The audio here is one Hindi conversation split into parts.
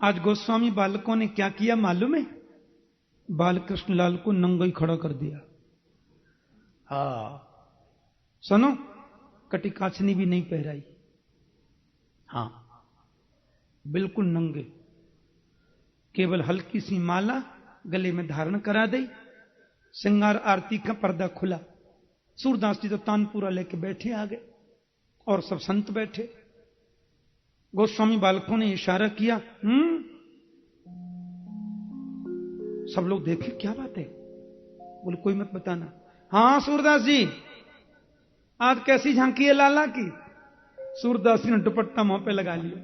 आज गोस्वामी बालकों ने क्या किया मालूम है? बालकृष्ण लाल को नंगा ही खड़ा कर दिया। सुनो, कटिकाचनी भी नहीं पहराई। बिल्कुल नंगे, केवल हल्की सी माला गले में धारण करा दी। श्रृंगार आरती का पर्दा खुला। सूरदास जी तो तानपूरा लेके बैठे आगे और सब संत बैठे। गोस्वामी बालकों ने इशारा किया। सब लोग देखे क्या बात है। बोले कोई मत बताना। हाँ सूरदास जी, आज कैसी झांकी है लाला की? सूरदास जी ने दुपट्टा मुंह पे लगा लिया।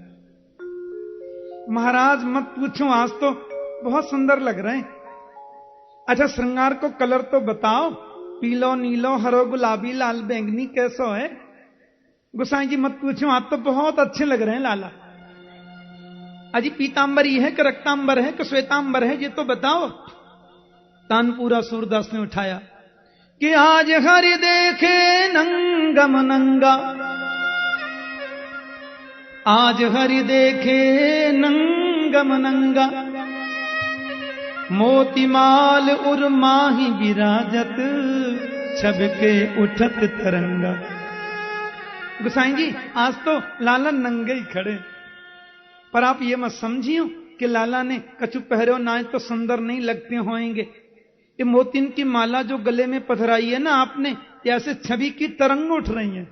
महाराज मत पूछो, आज तो बहुत सुंदर लग रहे हैं। अच्छा श्रृंगार को कलर तो बताओ, पीलो नीलो हरो गुलाबी लाल बैंगनी कैसो है? गोसाई जी मत पूछो, आज तो बहुत अच्छे लग रहे हैं लाला। अजी पीतांबरी है कि रक्तांबर है कि श्वेतांबर है, ये तो बताओ। तानपूरा सूरदास ने उठाया कि आज हरि देखे नंगम नंगा, आज हरि देखे नंगम नंगा, मोतीमाल उर माही विराजत, छबके उठत तरंगा। गोसाई जी आज तो लाला नंगे ही खड़े, पर आप ये मत समझियो कि लाला ने कछु पहरो ना तो सुंदर नहीं लगते होंगे। ये मोतिन की माला जो गले में पथराई है ना आपने, ऐसे छवि की तरंग उठ रही है।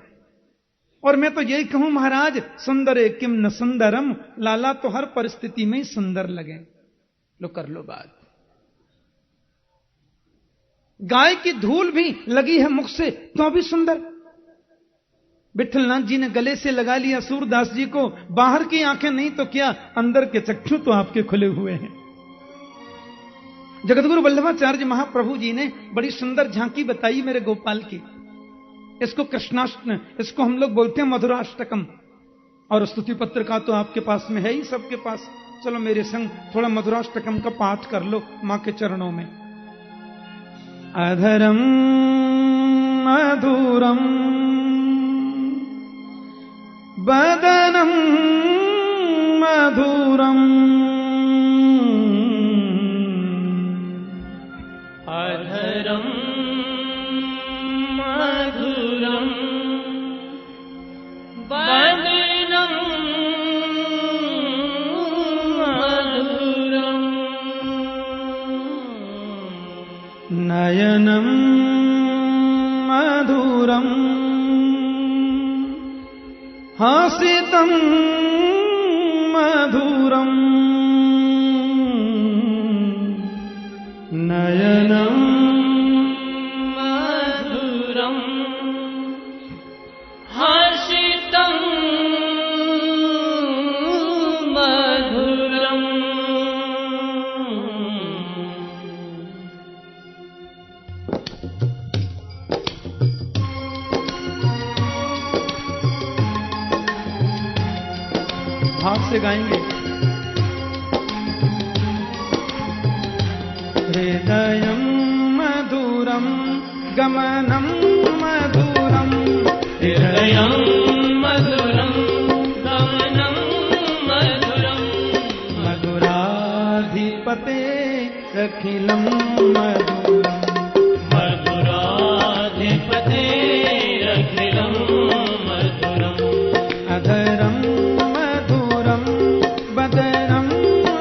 और मैं तो यही कहूं महाराज, सुंदर है किम न सुंदरम, लाला तो हर परिस्थिति में ही सुंदर लगे। लो कर लो बात। गाय की धूल भी लगी है मुख से तो भी सुंदर। विठलनाथ जी ने गले से लगा लिया सूरदास जी को। बाहर की आंखें नहीं तो क्या, अंदर के चक्षु तो आपके खुले हुए हैं। जगतगुरु वल्लभाचार्य महाप्रभु जी ने बड़ी सुंदर झांकी बताई मेरे गोपाल की। इसको कृष्णाष्टम, इसको हम लोग बोलते हैं मधुराष्टकम। और स्तुति पत्र का तो आपके पास में है ही, सबके पास। चलो मेरे संग थोड़ा मधुराष्टकम का पाठ कर लो मां के चरणों में। अधरम मधुरम बदनम मधुरम, अधरम मधुरम बदनम मधुरम, नयनम मधुरम हासितम मधुरम, नयनम मधुरम हर्षितं मधुरम। भाव से गाएंगे। हृदयं मधुरं गमनं मधुरं, हृदयं मधुरं गमनं मधुरं, मधुराधिपते अखिलं मधुरं, मधुराधिपते अखिलं मधुरं, अधरं मधुरं बदनं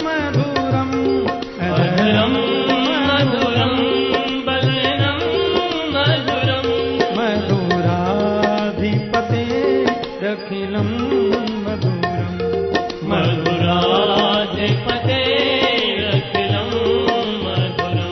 मधुरं, अधरं मधुरं बदनं मधुरं, मधुराधिपते अखिलं मधुरं, मधुराधिपते अखिलं मधुरं,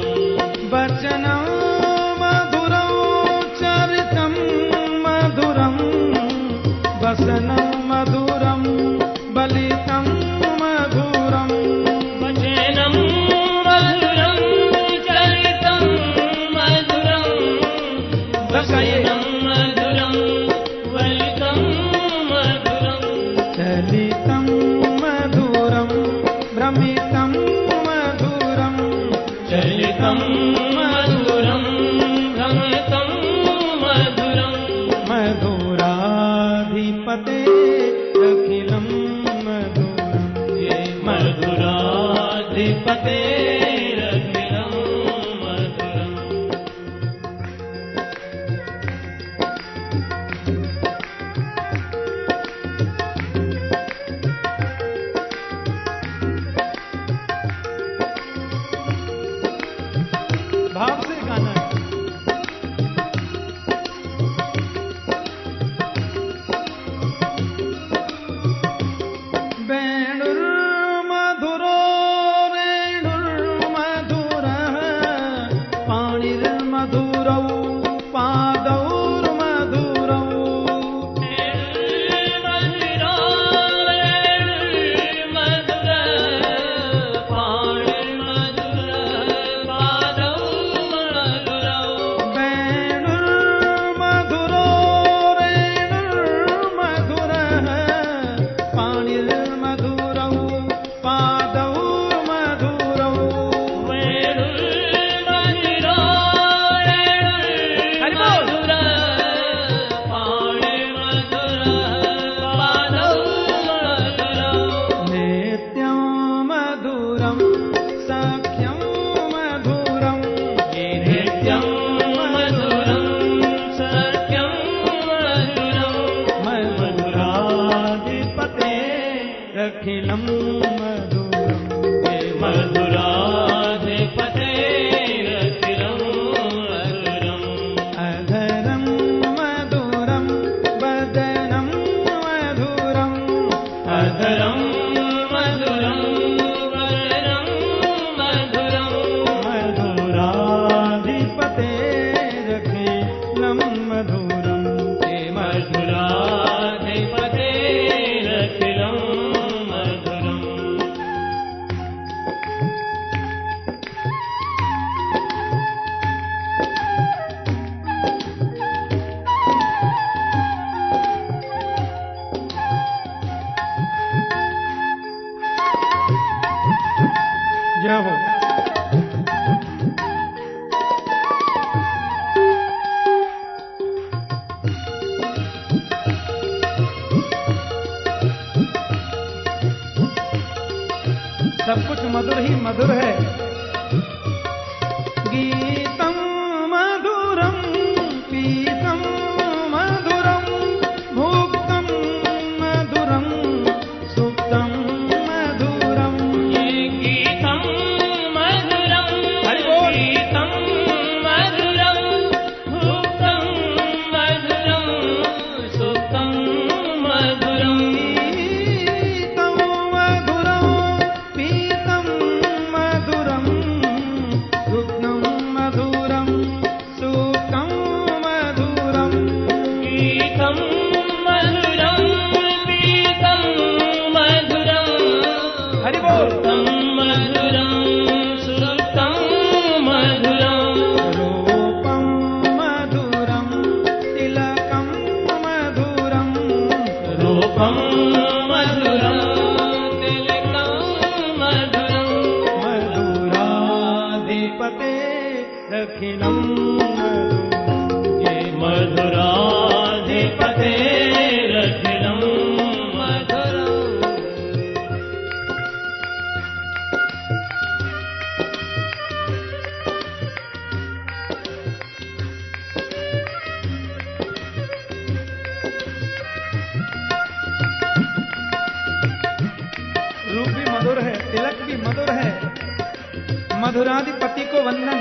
मधुराधिपतेरखिलं मधुरम् भाव से गाना है। वेणुर्मधुरो रेणुर्मधुरः पाणिर्मधुरौ पादौर्मधुरौ मधुरो रेणुर्मधुरः पाणिर्मधुरः पादौ मधुरौ वेणुर्मधुरो रेणुर्मधुरः पाणिर्मधुरौ पादौर्मधुरौ वेणुर्मधुरो रेणुर्मधुरः पाणिर्मधुरः पादौ मधुरौ नित्यं मधुरं सख्यं मधुरं नित्यं मधुरं सत्यं मधुरं मधुराधिपतेरखिलं मधुरम् मधुराधिपतेरखिलं मधुरम् अधरं मधुरं वदनं मधुरम् अधरं मधुरं वदनं मधुरं मधुराधिपतेरखिलं मधुरम् मधुराधिपतेरखिलं मधुरम् जय हो। सब कुछ मधुर ही मधुर है। गीतम मधुरम पीतम मधुरम भुक्तम मधुरम सुप्तम मधुरम गीतं मधुरं गीतं मधुरं भुक्तं मधुरं सुप्तं मधुरं गीतं मधुरं पीतं मधुरं सुप्तं मधुरं सुप्तं मधुरं गीतं मधुरं पीतं मधुरं हरि बोल। सुप्तं मधुरं सुप्तं मधुरं रूपं मधुरं तिलकं मधुरं रूपं मधुरं तिलकं मधुरं मधुराधिपतेरखिलं मधुरम् मधुराधिपतेरखिलं मधुरम् रूप भी मधुर है, तिलक भी मधुर है। मधुराधिपति को वंदन।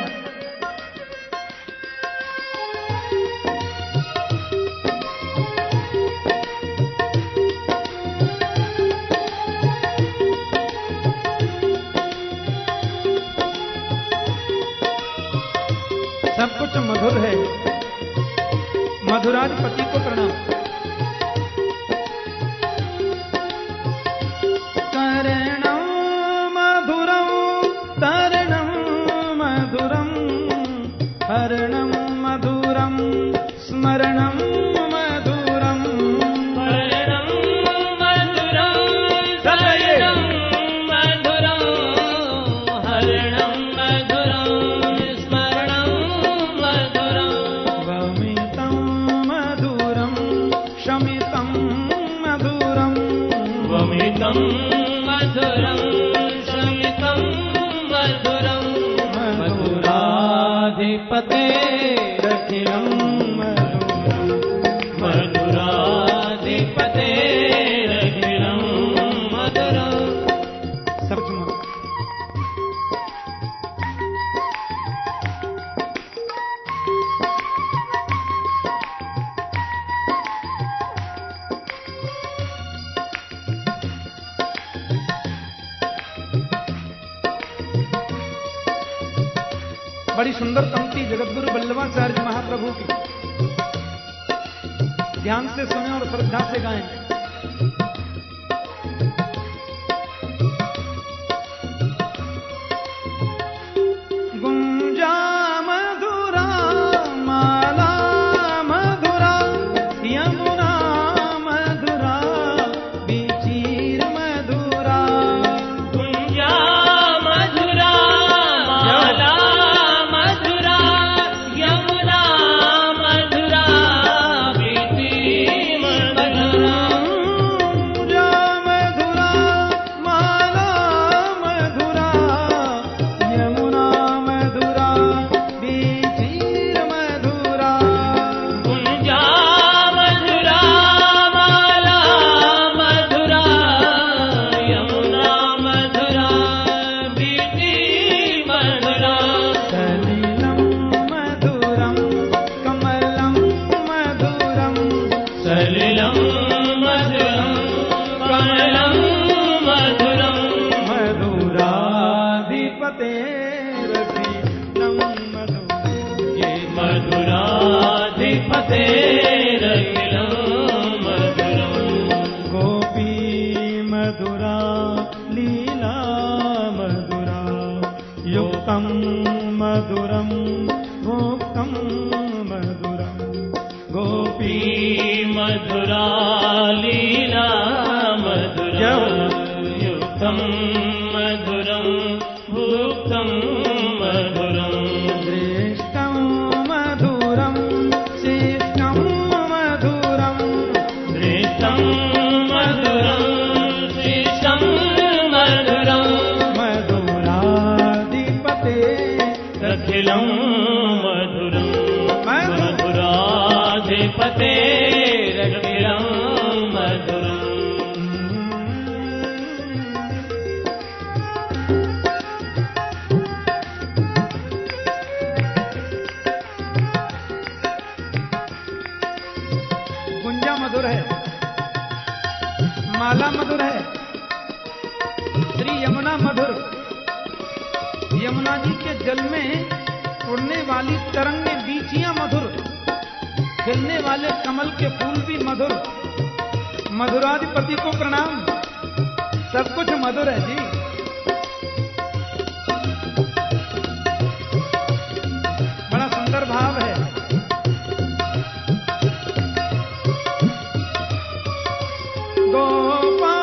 सब कुछ मधुर है। मधुराधिपति को प्रणाम। करणं मधुरं तरणं मधुरं हरणं मधुरं स्मरणं मधुरं वर्णं मधुरं शरणं मधुरं हरणं मधुरं स्मरणं मधुरं वमितं मधुरं बड़ी सुंदर पंक्ति जगतगुरु वल्लभाचार्य महाप्रभु की। ध्यान से सुने और श्रद्धा से गाएं। गुंजा मधुरा माला मधुरा यमुना मधुरा बीचीर मधुरा। गुंजा मधुरा माला मधुरा यमुना मधुरा बीती मधुरा। गुंजा मधुरा माला मधुरा यमुना मधुरा बीचीर मधुरा। गुंजा मधुरा माला मधुरा यमुना मधुरा बीती मधुरा। सलिलं मधुरं कमलं मधुरं सलिलं मधुरं कमलं मधुरं। मधुराधिपतेरखिलं मधुरं। ये मधुराधिपतेरखिलं मधुरं। गोपी मधुरा लीला मधुरा युक्तं मधुरं भोक्तं मधुरं। गोपी मधुरा लीला मधुरा युक्तं मधुरं भुक्तं मधुरं। दृष्टं मधुरं शिष्टं मधुरं। दृष्टं मधुरं शिष्टं मधुरं। मधुराधिपते अखिलं मधुरं मधुराधिपतेरखिलं मधुरम्। गुंजा मधुर है, माला मधुर है, श्री यमुना मधुर। यमुना जी के जल में उड़ने वाली तरंगे बीचियां मधुर, खिलने वाले कमल के फूल भी मधुर। मधुराधिपति को प्रणाम, सब कुछ मधुर है जी। बड़ा सुंदर भाव है। गोपा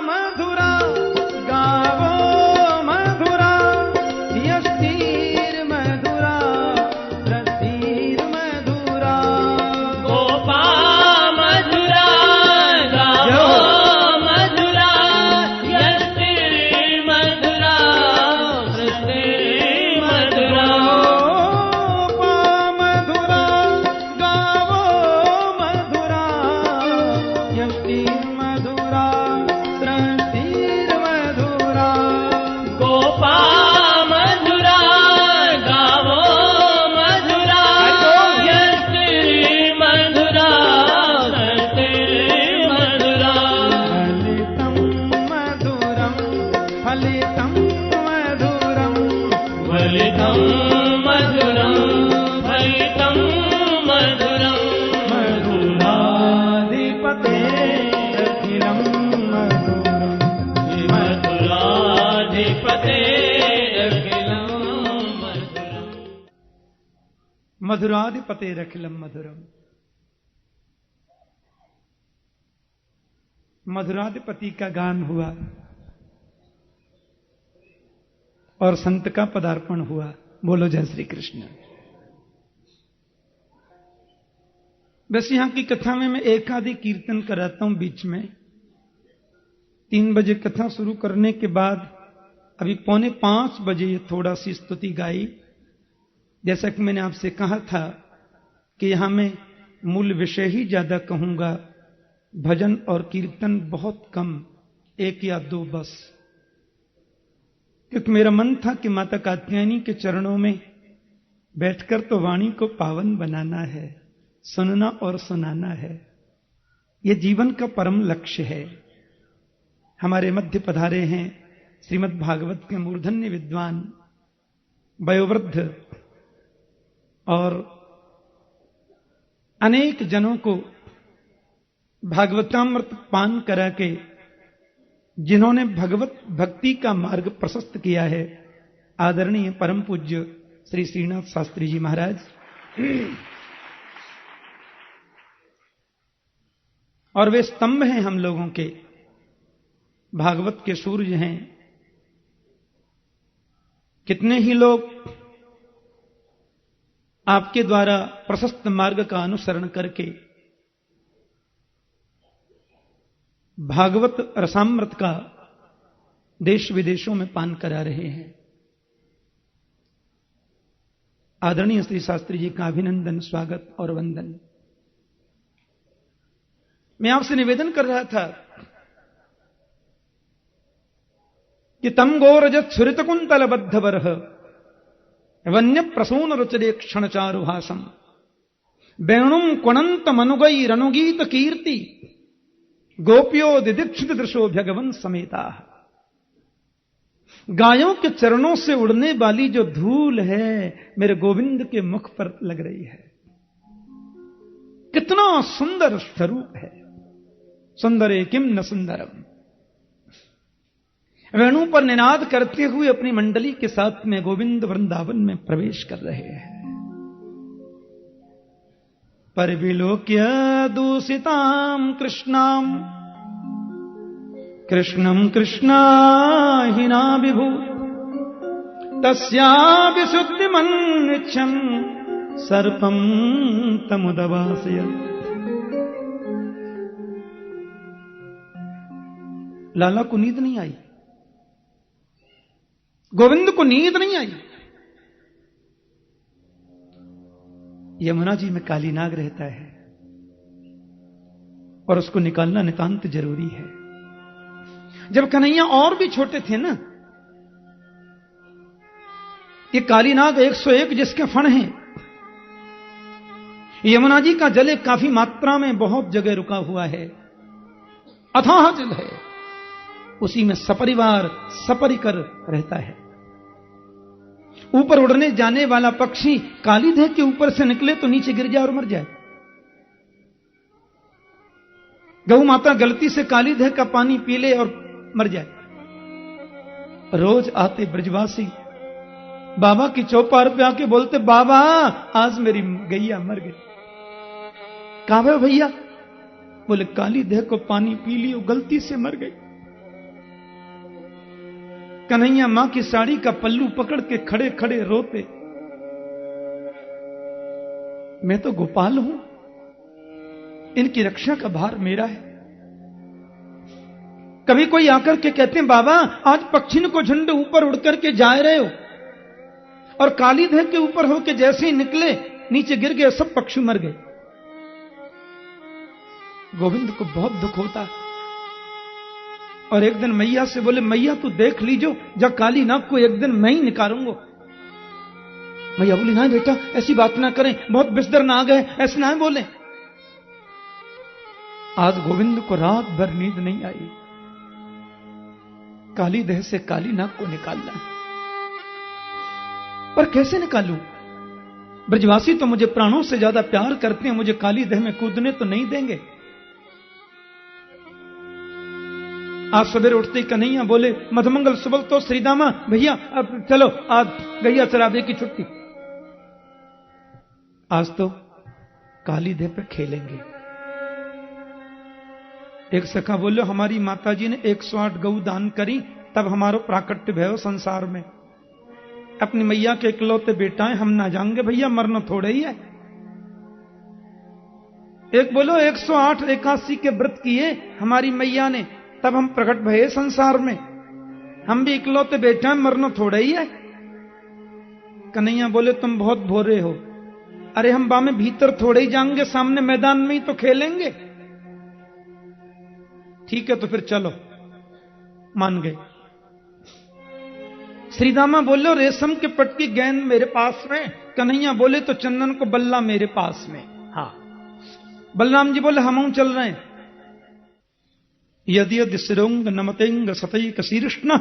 मधुरा गावो मधुरा यस्तीर मधुरा रसीर मधुरा। गोपा मधुरा गावो मधुरा यस्तिर मधुरा रसीर मधुरा। गोपा मधुरा गावो मधुरा यस्तीर मधुरा रसीर मधुरा। गोपा मधुरा गावो मधुरा यस्तिर मधुरा रसीर मधुरा। फलितं मधुरं फलितं मधुरं। फलितं मधुरं फलितं मधुरं। मधुराधिपतेरखिलं मधुरं। मधुराधिपतेरखिलं मधुरम्। मधुराधिपतेरखिलं मधुरम। मधुराधिपति का गान हुआ और संत का पदार्पण हुआ। बोलो जय श्री कृष्ण। बस यहां की कथा में मैं एक आधी कीर्तन कराता हूं बीच में। 3 बजे कथा शुरू करने के बाद अभी 4:45 बजे ये थोड़ा सी स्तुति गाई। जैसा कि मैंने आपसे कहा था कि यहां मैं मूल विषय ही ज्यादा कहूंगा, भजन और कीर्तन बहुत कम, 1 या 2 बस। क्योंकि मेरा मन था कि माता कात्यायनी के चरणों में बैठकर तो वाणी को पावन बनाना है, सुनना और सुनाना है। यह जीवन का परम लक्ष्य है। हमारे मध्य पधारे हैं श्रीमद् भागवत के मूर्धन्य विद्वान वयोवृद्ध और अनेक जनों को भागवतामृत पान करा के जिन्होंने भगवत भक्ति का मार्ग प्रशस्त किया है, आदरणीय परम पूज्य श्री श्रीनाथ शास्त्री जी महाराज, और वे स्तंभ हैं हम लोगों के, भागवत के सूर्य हैं। कितने ही लोग आपके द्वारा प्रशस्त मार्ग का अनुसरण करके भागवत रसामृत का देश विदेशों में पान करा रहे हैं। आदरणीय श्री शास्त्री जी का अभिनंदन, स्वागत और वंदन। मैं आपसे निवेदन कर रहा था कि तम गोरजत सुरित कुंतल बद्ध बरह वन्य प्रसून रुचरे क्षण चारुहासम वेणुम कुणंत मनुगई रनुगीत कीर्ति गोपियो दिदीक्षित दृशो भगवन समेता। गायों के चरणों से उड़ने वाली जो धूल है मेरे गोविंद के मुख पर लग रही है। कितना सुंदर स्वरूप है, सुंदरे किम न सुंदरम। वेणु पर निनाद करते हुए अपनी मंडली के साथ में गोविंद वृंदावन में प्रवेश कर रहे हैं। परिविलोक्य दूषितां कृष्णाम कृष्णं कृष्णाहिना विभु तस्या विशुद्धिमन्विच्छन् सर्पं तमुदवासयत्। लाला को नींद नहीं आई, गोविंद को नींद नहीं आई। यमुना जी में काली नाग रहता है और उसको निकालना नितांत जरूरी है। जब कन्हैया और भी छोटे थे ना, ये काली नाग 101 जिसके फण हैं, यमुना जी का जल काफी मात्रा में बहुत जगह रुका हुआ है, अथाह जल है, उसी में सपरिवार सपरिकर रहता है। ऊपर उड़ने जाने वाला पक्षी काली देह के ऊपर से निकले तो नीचे गिर जाए और मर जाए। गौ माता गलती से काली देह का पानी पी ले और मर जाए। रोज आते ब्रजवासी बाबा की चौपार पे आके बोलते, बाबा आज मेरी गैया मर गई। कहां है भैया? बोले काली देह को पानी पी ली, गलती से मर गई। कन्हैया मां की साड़ी का पल्लू पकड़ के खड़े खड़े रोते, मैं तो गोपाल हूं, इनकी रक्षा का भार मेरा है। कभी कोई आकर के कहते हैं, बाबा आज पक्षियों को झंडे ऊपर उड़ करके जा रहे हो, और काली देह के ऊपर होके जैसे ही निकले नीचे गिर गए, सब पक्षी मर गए। गोविंद को बहुत दुख होता और एक दिन मैया से बोले, मैया तू देख लीजो, जब काली नाग को एक दिन मैं ही निकालूंगा। मैया बोली, ना बेटा ऐसी बात ना करें, बहुत बिस्तर नाग है, ऐसे ना बोले। आज गोविंद को रात भर नींद नहीं आई, काली देह से काली नाग को निकालना। पर कैसे निकालूं? ब्रजवासी तो मुझे प्राणों से ज्यादा प्यार करते हैं, मुझे काली देह में कूदने तो नहीं देंगे। आज सवेरे उठते ही कन्हैया बोले, मधुमंगल सुबल तो श्रीदामा भैया अब चलो आज गैया चराबे की छुट्टी। आज तो काली देह पे खेलेंगे। एक सखा बोले, हमारी माताजी ने 108 गऊ दान करी, तब हमारो प्राकट्य भयो संसार में। अपनी मैया के इकलौते बेटा है, हम ना जाएंगे भैया, मरना थोड़े ही है। एक बोलो 108 81 के व्रत किए हमारी मैया ने, तब हम प्रकट भये संसार में, हम भी इकलौते बेटा हैं, मरना थोड़ा ही है। कन्हैया बोले, तुम बहुत भोरे हो, अरे हम बामे भीतर थोड़े ही जाएंगे, सामने मैदान में ही तो खेलेंगे। ठीक है तो फिर चलो, मान गए। श्रीदामा बोले, रेशम के पट की गेंद मेरे पास में। कन्हैया बोले, तो चंदन को बल्ला मेरे पास में। हाँ, बलराम जी बोले, हम चल रहे हैं। यदि यदि सिरोंग नमतेंग सतैक शीर्ष्ण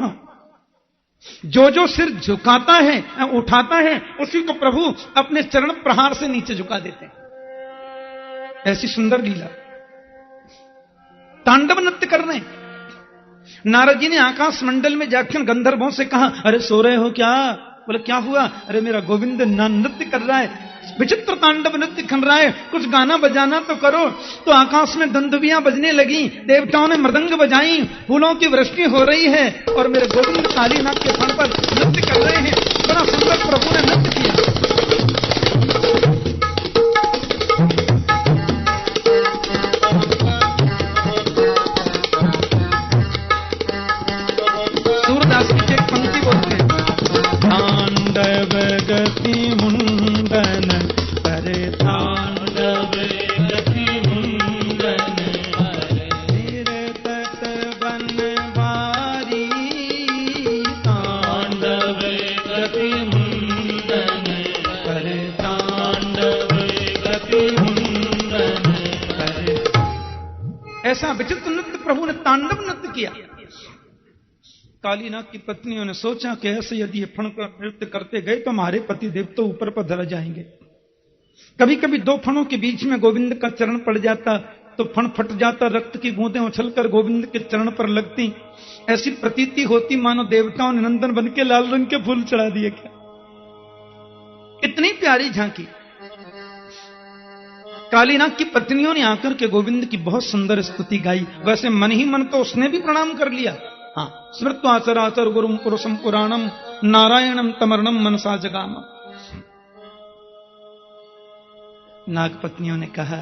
जो जो सिर झुकाता है, उठाता है, उसी को प्रभु अपने चरण प्रहार से नीचे झुका देते हैं। ऐसी सुंदर लीला। तांडव नृत्य कर रहे हैं। नारद जी ने आकाश मंडल में जाकर गंधर्वों से कहा, अरे सो रहे हो क्या? बोले क्या हुआ? अरे मेरा गोविंद नृत्य कर रहा है, विचित्र तांडव नृत्य कर रहा है, कुछ गाना बजाना तो करो। तो आकाश में दुंदुभियां बजने लगी, देवताओं ने मृदंग बजाई, फूलों की वृष्टि हो रही है और मेरे गोविंद कालीनाथ के फण पर नृत्य कर रहे हैं। बड़ा सुंदर प्रभु ने नृत्य किया। सूरदास की एक पंक्ति बोलते हैं, तांडव गति मुंडन करे, तांडव गति मुंडन करे, मेरे तट बनवारी, तांडव गति मुंडन करे, तांडव गति मुंडन करे। ऐसा विचित्र नृत्य प्रभु ने तांडव नृत्य किया। कालीनाथ की पत्नियों ने सोचा कि ऐसे यदि ये फण का नृत्य करते गए तो हमारे पति देव तो ऊपर पर धर जाएंगे। कभी कभी दो फणों के बीच में गोविंद का चरण पड़ जाता तो फण फट जाता, रक्त की बूंदें उछलकर गोविंद के चरण पर लगती। ऐसी प्रतीति होती मानो देवताओं ने नंदन बन के लाल रंग के फूल चढ़ा दिए। क्या इतनी प्यारी झांकी। कालीनाथ की पत्नियों ने आकर के गोविंद की बहुत सुंदर स्तुति गाई। वैसे मन ही मन तो उसने भी प्रणाम कर लिया। हाँ, स्मृत्वा सरासर गुरुम पुरुषम पुराणम नारायणम तमर्णम मनसा जगाम। नागपत्नियों ने कहा,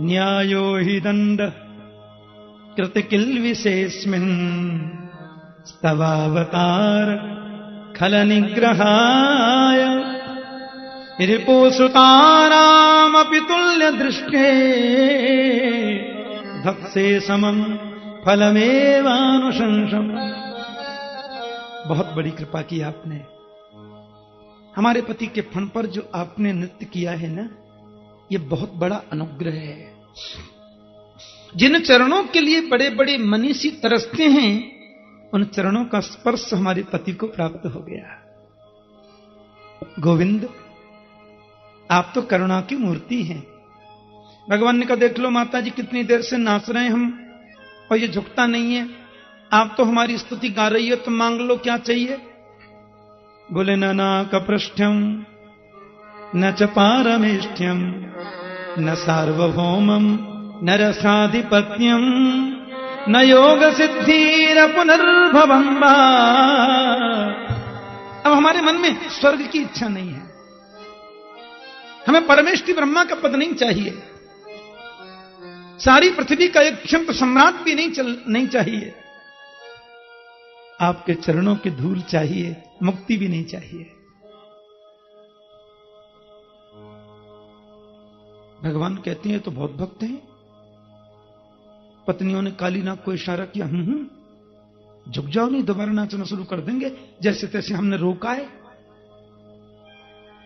न्यायो हि दंड कृत किल विशेषमिन् स्तवावतार खल निग्रहाय रिपुसुतानामपि तुल्य दृष्टे धत्से समम फलमेवानुशंसम। बहुत बड़ी कृपा की आपने। हमारे पति के फण पर जो आपने नृत्य किया है ना, ये बहुत बड़ा अनुग्रह है। जिन चरणों के लिए बड़े बड़े मनीषी तरसते हैं, उन चरणों का स्पर्श हमारे पति को प्राप्त हो गया। गोविंद, आप तो करुणा की मूर्ति हैं। भगवान ने कहा, देख लो माता जी, कितनी देर से नाच रहे हैं हम और ये झुकता नहीं है। आप तो हमारी स्तुति गा रही हो, तो मांग लो क्या चाहिए। बोले, न नाकपृष्ठ्यम न च पारमेष्ठ्यम न सार्वभौमम न रसाधिपत्यम न योग सिद्धिर पुनर्भवम वा। अब हमारे मन में स्वर्ग की इच्छा नहीं है, हमें परमेष्टि ब्रह्मा का पद नहीं चाहिए, सारी पृथ्वी का एक क्षण सम्राट भी नहीं चाहिए। आपके चरणों की धूल चाहिए, मुक्ति भी नहीं चाहिए। भगवान कहते हैं तो बहुत भक्त हैं। पत्नियों ने कालीनाथ को इशारा किया, झुक जाओ, नहीं दोबारा नाचना शुरू कर देंगे, जैसे तैसे हमने रोका है।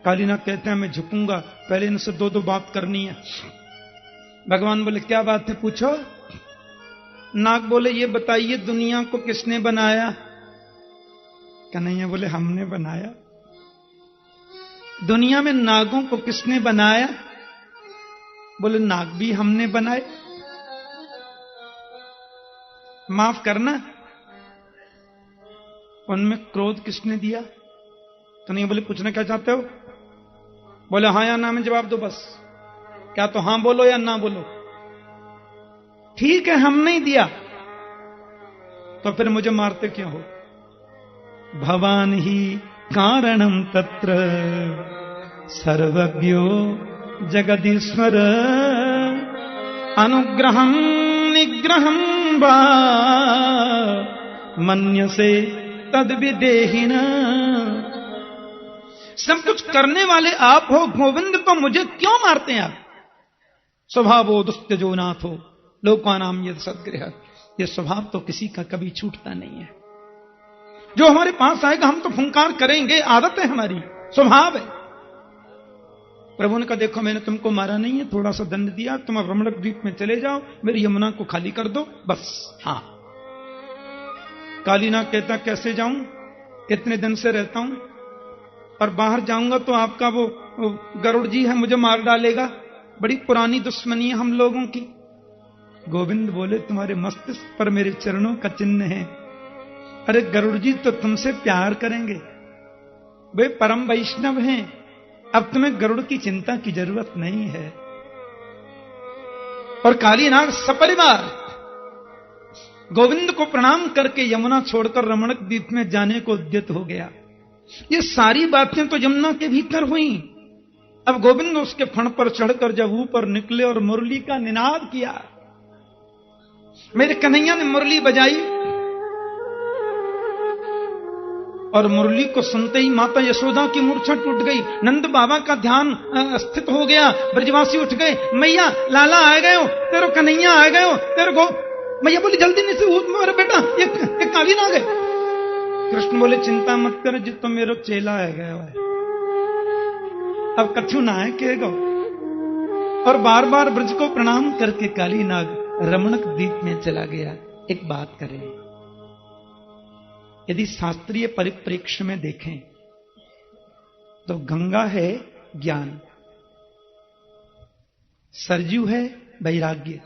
कालीनाथ कहते हैं, मैं झुकूंगा, पहले इनसे दो दो बात करनी है। भगवान बोले, क्या बात है, पूछो। नाग बोले, ये बताइए दुनिया को किसने बनाया? कन्हैया बोले, हमने बनाया। दुनिया में नागों को किसने बनाया? बोले, नाग भी हमने बनाए। माफ करना, उनमें क्रोध किसने दिया? कन्हैया बोले, पूछना क्या चाहते हो? बोले, हाँ या ना में जवाब दो बस। क्या तो हां बोलो या ना बोलो। ठीक है, हम नहीं दिया, तो फिर मुझे मारते क्यों हो? भवान ही कारणम तत्र सर्वज्ञो जगदीश्वर अनुग्रहम निग्रहम वा मन्यसे तद विदेहिन। सब कुछ करने वाले आप हो गोविंद, तो मुझे क्यों मारते हैं आप? स्वभावो दुस्त्यजो नाथो लोकानाम यद सद्गृह। ये स्वभाव तो किसी का कभी छूटता नहीं है। जो हमारे पास आएगा हम तो फुंकार करेंगे, आदत है हमारी, स्वभाव है। प्रभु ने कहा, देखो मैंने तुमको मारा नहीं है, थोड़ा सा दंड दिया, तुम अब रमणक द्वीप में चले जाओ, मेरी यमुना को खाली कर दो बस। हाँ। कालीनाथ कहता, कैसे जाऊं? इतने दिन से रहता हूं और बाहर जाऊंगा तो आपका वो गरुड़ जी है, मुझे मार डालेगा, बड़ी पुरानी दुश्मनी है हम लोगों की। गोविंद बोले, तुम्हारे मस्तिष्क पर मेरे चरणों का चिन्ह है। अरे गरुड़ जी तो तुमसे प्यार करेंगे, वे परम वैष्णव हैं, अब तुम्हें गरुड़ की चिंता की जरूरत नहीं है। और कालीनाग सपरिवार गोविंद को प्रणाम करके यमुना छोड़कर रमणक द्वीप में जाने को उद्यत हो गया। ये सारी बातें तो यमुना के भीतर हुई। अब गोविंद उसके फण पर चढ़कर जब ऊपर निकले और मुरली का निनाद किया, मेरे कन्हैया ने मुरली बजाई और मुरली को सुनते ही माता यशोदा की मूर्छा टूट गई, नंद बाबा का ध्यान स्थित हो गया, ब्रजवासी उठ गए, मैया लाला आ गए हो, तेरे कन्हैया आ गए हो, तेरे को मैया बोली जल्दी नहीं से उठ मेरा बेटा, ये कालीनाग है। कृष्ण बोले चिंता मत कर जी, तो मेरा चेला आ गया है, अब कछु ना है कहेगा। और बार बार ब्रज को प्रणाम करके कालीनाग रमणक द्वीप में चला गया। एक बात करें, यदि शास्त्रीय परिप्रेक्ष्य में देखें तो गंगा है ज्ञान, सरजू है वैराग्य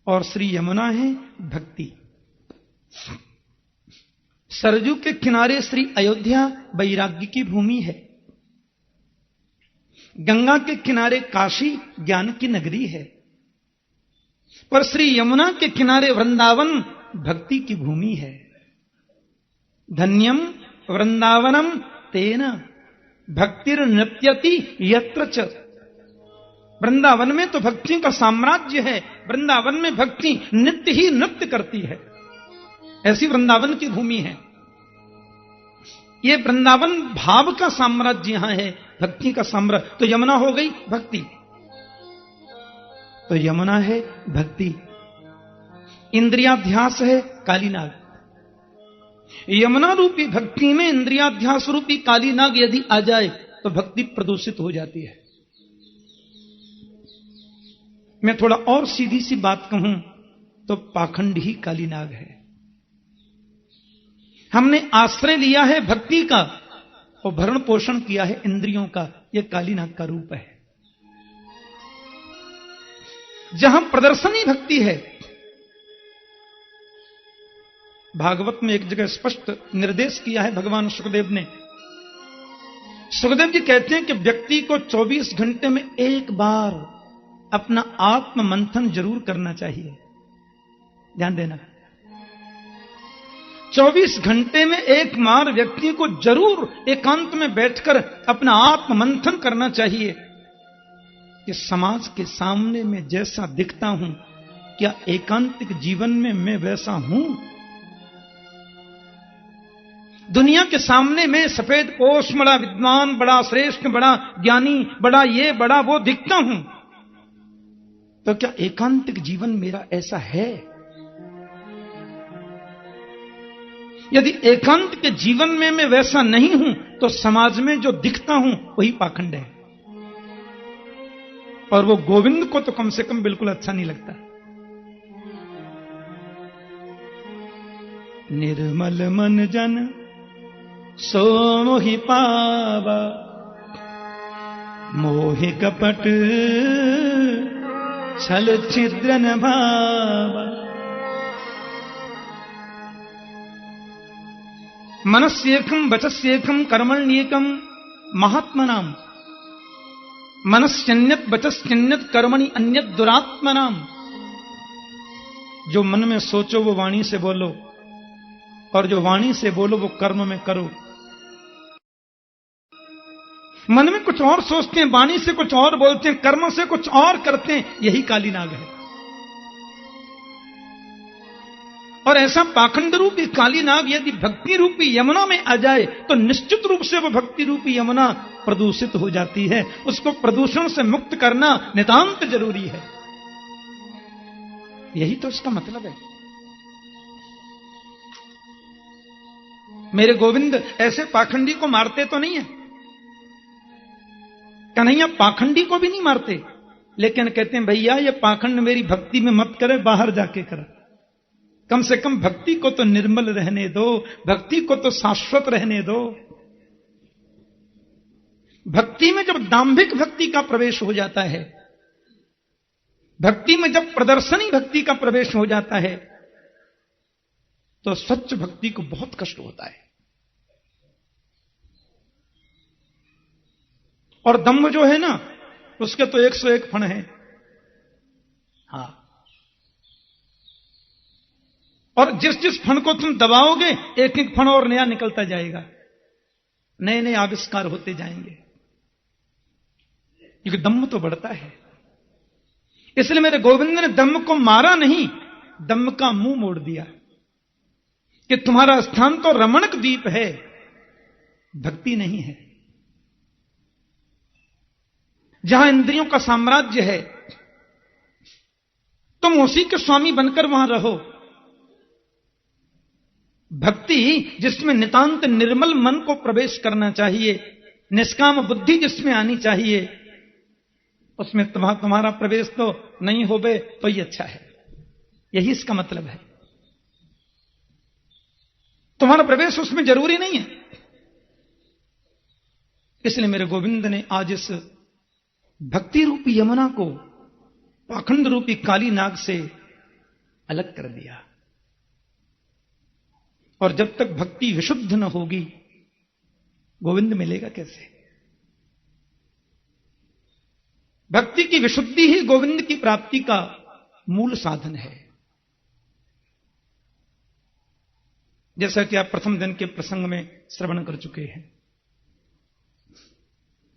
और श्री यमुना है भक्ति। सरजू के किनारे श्री अयोध्या वैराग्य की भूमि है, गंगा के किनारे काशी ज्ञान की नगरी है, पर श्री यमुना के किनारे वृंदावन भक्ति की भूमि है। धन्यम वृंदावनम तेन भक्तिर नृत्यति यत्र च। वृंदावन में तो भक्ति का साम्राज्य है, वृंदावन में भक्ति नित्य ही नृत्य करती है, ऐसी वृंदावन की भूमि है। ये वृंदावन भाव का साम्राज्य यहां है, भक्ति का साम्राज्य। तो यमुना हो गई भक्ति, तो यमुना है भक्ति, इंद्रियाध्यास है कालीनाग। यमुना रूपी भक्ति में इंद्रियाध्यास रूपी कालीनाग यदि आ जाए तो भक्ति प्रदूषित हो जाती है। मैं थोड़ा और सीधी सी बात कहूं तो पाखंड ही कालीनाग है। हमने आश्रय लिया है भक्ति का और भरण पोषण किया है इंद्रियों का, यह कालीनाग का रूप है। जहां प्रदर्शनी भक्ति है, भागवत में एक जगह स्पष्ट निर्देश किया है भगवान सुखदेव ने। सुखदेव जी कहते हैं कि व्यक्ति को 24 घंटे में एक बार अपना आत्म मंथन जरूर करना चाहिए। ध्यान देना, 24 घंटे में एक बार व्यक्ति को जरूर एकांत में बैठकर अपना आत्म मंथन करना चाहिए कि समाज के सामने मैं जैसा दिखता हूं, क्या एकांतिक जीवन में मैं वैसा हूं? दुनिया के सामने मैं सफेद पोष, बड़ा विद्वान, बड़ा श्रेष्ठ, बड़ा ज्ञानी, बड़ा ये बड़ा वो दिखता हूं, तो क्या एकांतिक जीवन मेरा ऐसा है? यदि एकांत के जीवन में मैं वैसा नहीं हूं तो समाज में जो दिखता हूं वही पाखंड है, और वो गोविंद को तो कम से कम बिल्कुल अच्छा नहीं लगता। निर्मल मन जन सो मोहि पावा, मोहि कपट छल छिद्र न भावा। मनस्येकम वचस्येकम कर्मण्येकम महात्मनाम, मनस्यन्यत वचस्यन्यत कर्मणि अन्यत दुरात्मनाम। जो मन में सोचो वो वाणी से बोलो, और जो वाणी से बोलो वो कर्म में करो। मन में कुछ और सोचते हैं, वाणी से कुछ और बोलते हैं, कर्म से कुछ और करते हैं, यही कालीनाग है। और ऐसा पाखंड रूपी कालीनाग यदि भक्ति रूपी यमुना में आ जाए तो निश्चित रूप से वो भक्ति रूपी यमुना प्रदूषित हो जाती है। उसको प्रदूषण से मुक्त करना नितांत जरूरी है। यही तो उसका मतलब है। मेरे गोविंद ऐसे पाखंडी को मारते तो नहीं है, कन्हैया पाखंडी को भी नहीं मारते, लेकिन कहते हैं भैया ये पाखंड मेरी भक्ति में मत करे, बाहर जाके कर। कम से कम भक्ति को तो निर्मल रहने दो, भक्ति को तो शाश्वत रहने दो। भक्ति में जब दांभिक भक्ति का प्रवेश हो जाता है, भक्ति में जब प्रदर्शनी भक्ति का प्रवेश हो जाता है, तो सच्च भक्ति को बहुत कष्ट होता है। और दम्भ जो है ना, उसके तो 101 फण हैं। हाँ, और जिस जिस फण को तुम दबाओगे, एक एक फण और नया निकलता जाएगा, नए नए आविष्कार होते जाएंगे, क्योंकि दम्भ तो बढ़ता है। इसलिए मेरे गोविंद ने दम्भ को मारा नहीं, दम्भ का मुंह मोड़ दिया कि तुम्हारा स्थान तो रमणक द्वीप है, भक्ति नहीं है। जहां इंद्रियों का साम्राज्य है, तुम उसी के स्वामी बनकर वहां रहो। भक्ति जिसमें नितांत निर्मल मन को प्रवेश करना चाहिए, निष्काम बुद्धि जिसमें आनी चाहिए, उसमें तुम्हारा प्रवेश तो नहीं होवे तो ही अच्छा है। यही इसका मतलब है। तुम्हारा प्रवेश उसमें जरूरी नहीं है। इसलिए मेरे गोविंद ने आज इस भक्ति रूपी यमुना को पाखंड रूपी काली नाग से अलग कर दिया। और जब तक भक्ति विशुद्ध न होगी, गोविंद मिलेगा कैसे? भक्ति की विशुद्धि ही गोविंद की प्राप्ति का मूल साधन है। जैसा कि आप प्रथम दिन के प्रसंग में श्रवण कर चुके हैं।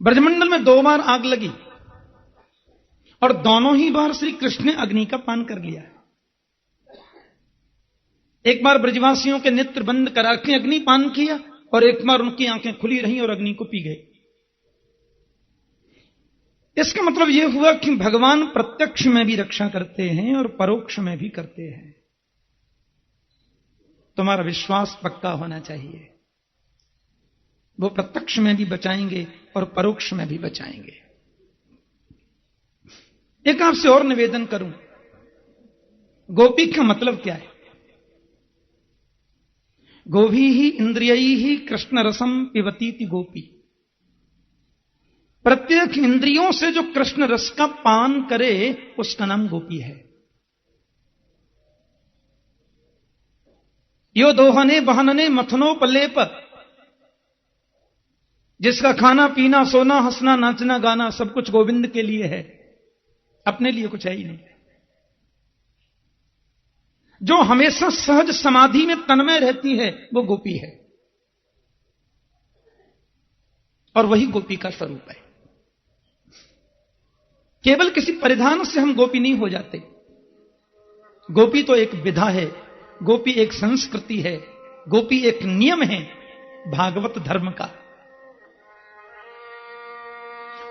ब्रजमंडल में 2 बार आग लगी और दोनों ही बार श्री कृष्ण ने अग्नि का पान कर लिया। एक बार ब्रजवासियों के नेत्र बंद करा के अग्नि पान किया, और एक बार उनकी आंखें खुली रहीं और अग्नि को पी गए। इसका मतलब यह हुआ कि भगवान प्रत्यक्ष में भी रक्षा करते हैं और परोक्ष में भी करते हैं। तुम्हारा विश्वास पक्का होना चाहिए। वो प्रत्यक्ष में भी बचाएंगे और परोक्ष में भी बचाएंगे। एक आपसे और निवेदन करूं, गोपी का मतलब क्या है? गोभी ही इंद्रियई ही कृष्ण रसम पिबतीति गोपी। प्रत्येक इंद्रियों से जो कृष्ण रस का पान करे, उसका नाम गोपी है। यो दोहने बहनने मथनोपलेप, जिसका खाना पीना सोना हंसना नाचना गाना सब कुछ गोविंद के लिए है, अपने लिए कुछ है ही नहीं। जो हमेशा सहज समाधि में तन्मय रहती है, वो गोपी है, और वही गोपी का स्वरूप है। केवल किसी परिधान से हम गोपी नहीं हो जाते। गोपी तो एक विधा है, गोपी एक संस्कृति है, गोपी एक नियम है भागवत धर्म का।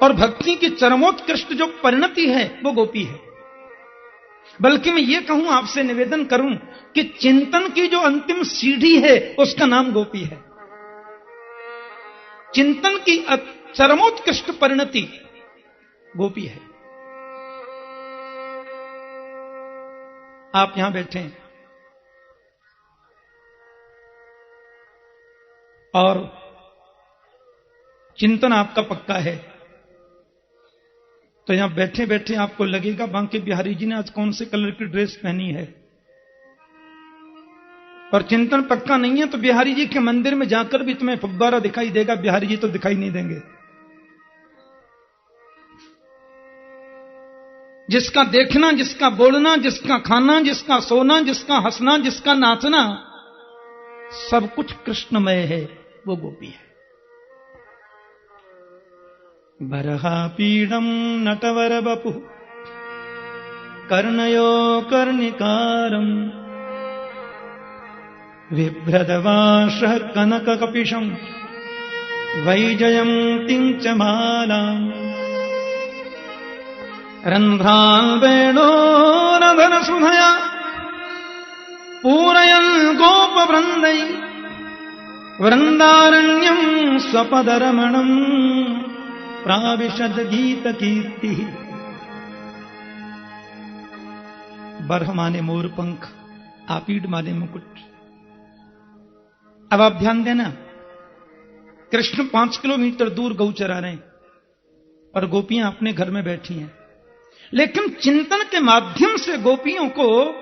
और भक्ति की चरमोत्कृष्ट जो परिणति है, वो गोपी है। बल्कि मैं ये कहूं, आपसे निवेदन करूं कि चिंतन की जो अंतिम सीढ़ी है, उसका नाम गोपी है। चिंतन की चरमोत्कृष्ट परिणति गोपी है। आप यहां बैठे हैं और चिंतन आपका पक्का है, तो यहां बैठे बैठे आपको लगेगा बांके बिहारी जी ने आज कौन से कलर की ड्रेस पहनी है। और चिंतन पक्का नहीं है तो बिहारी जी के मंदिर में जाकर भी तुम्हें फव्वारा दिखाई देगा, बिहारी जी तो दिखाई नहीं देंगे। जिसका देखना, जिसका बोलना, जिसका खाना, जिसका सोना, जिसका हंसना, जिसका नाचना, सब कुछ कृष्णमय है, वो गोपी है। बरहा पीडम नटवर बपु कर्णयो कर्णिकारम बिभ्रदवाश कनक कपिशम वैजयंतीं च मालाम् रंध्रान् वेणोरधन सुधया पूरयन् गोपवृन्दै वृंदारण्यं स्वपदरमणम् प्राविशद गीत कीर्ति। बरह माने मोर पंख, आपीड माले मुकुट। अब आप ध्यान देना, कृष्ण 5 किलोमीटर दूर गौ चरा रहे हैं और गोपियां अपने घर में बैठी हैं, लेकिन चिंतन के माध्यम से गोपियों को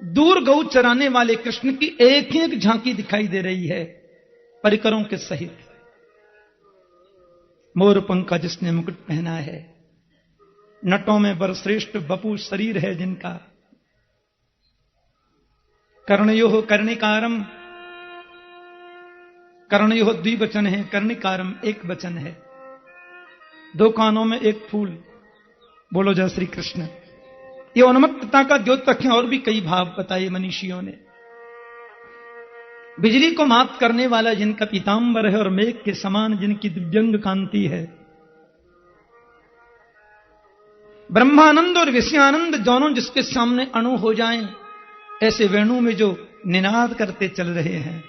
दूर गौ चराने वाले कृष्ण की एक एक झांकी दिखाई दे रही है, परिकरों के सहित। मोर पंख का जिसने मुकुट पहना है, नटों में बरश्रेष्ठ बपू शरीर है जिनका, कर्णयोः कर्णिकारम, कर्णयोः द्विवचन है, कर्णिकारम एक वचन है, 2 कानों में एक फूल। बोलो जय श्री कृष्ण। ये उन्मत्तता का द्योतक है, और भी कई भाव बताए मनीषियों ने। बिजली को मात करने वाला जिनका पीतांबर है और मेघ के समान जिनकी दिव्यंग कांति है, ब्रह्मानंद और विषयानंद दोनों जिसके सामने अणु हो जाएं, ऐसे वेणु में जो निनाद करते चल रहे हैं,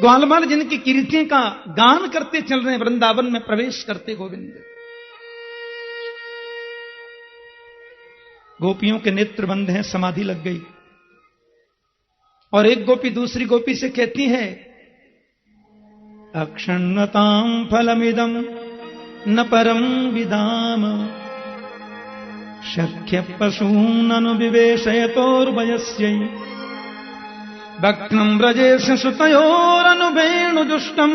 ग्वालवाल जिनकी कीर्तियों का गान करते चल रहे हैं, वृंदावन में प्रवेश करते गोविंद। गोपियों के नेत्र बंद हैं, समाधि लग गई, और एक गोपी दूसरी गोपी से कहती है, अक्षण्णतां फलमिदं न परम विदाम, शक्य पशून् अनुविवेशयतोर्वयस्यै, भक्नं व्रजेश सुतयोरनुवेणुजुष्टम्,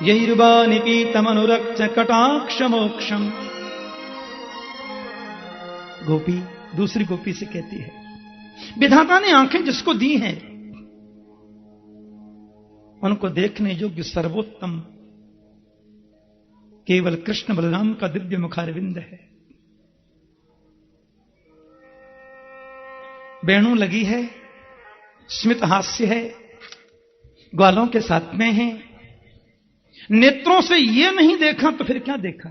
यैर्वा निपीतमनुरक्ष कटाक्षमोक्षम्। गोपी दूसरी गोपी से कहती है, विधाता ने आंखें जिसको दी हैं, उनको देखने योग्य सर्वोत्तम केवल कृष्ण बलराम का दिव्य मुखारविंद है। वेणु लगी है, स्मित हास्य है, ग्वालों के साथ में है। नेत्रों से ये नहीं देखा तो फिर क्या देखा?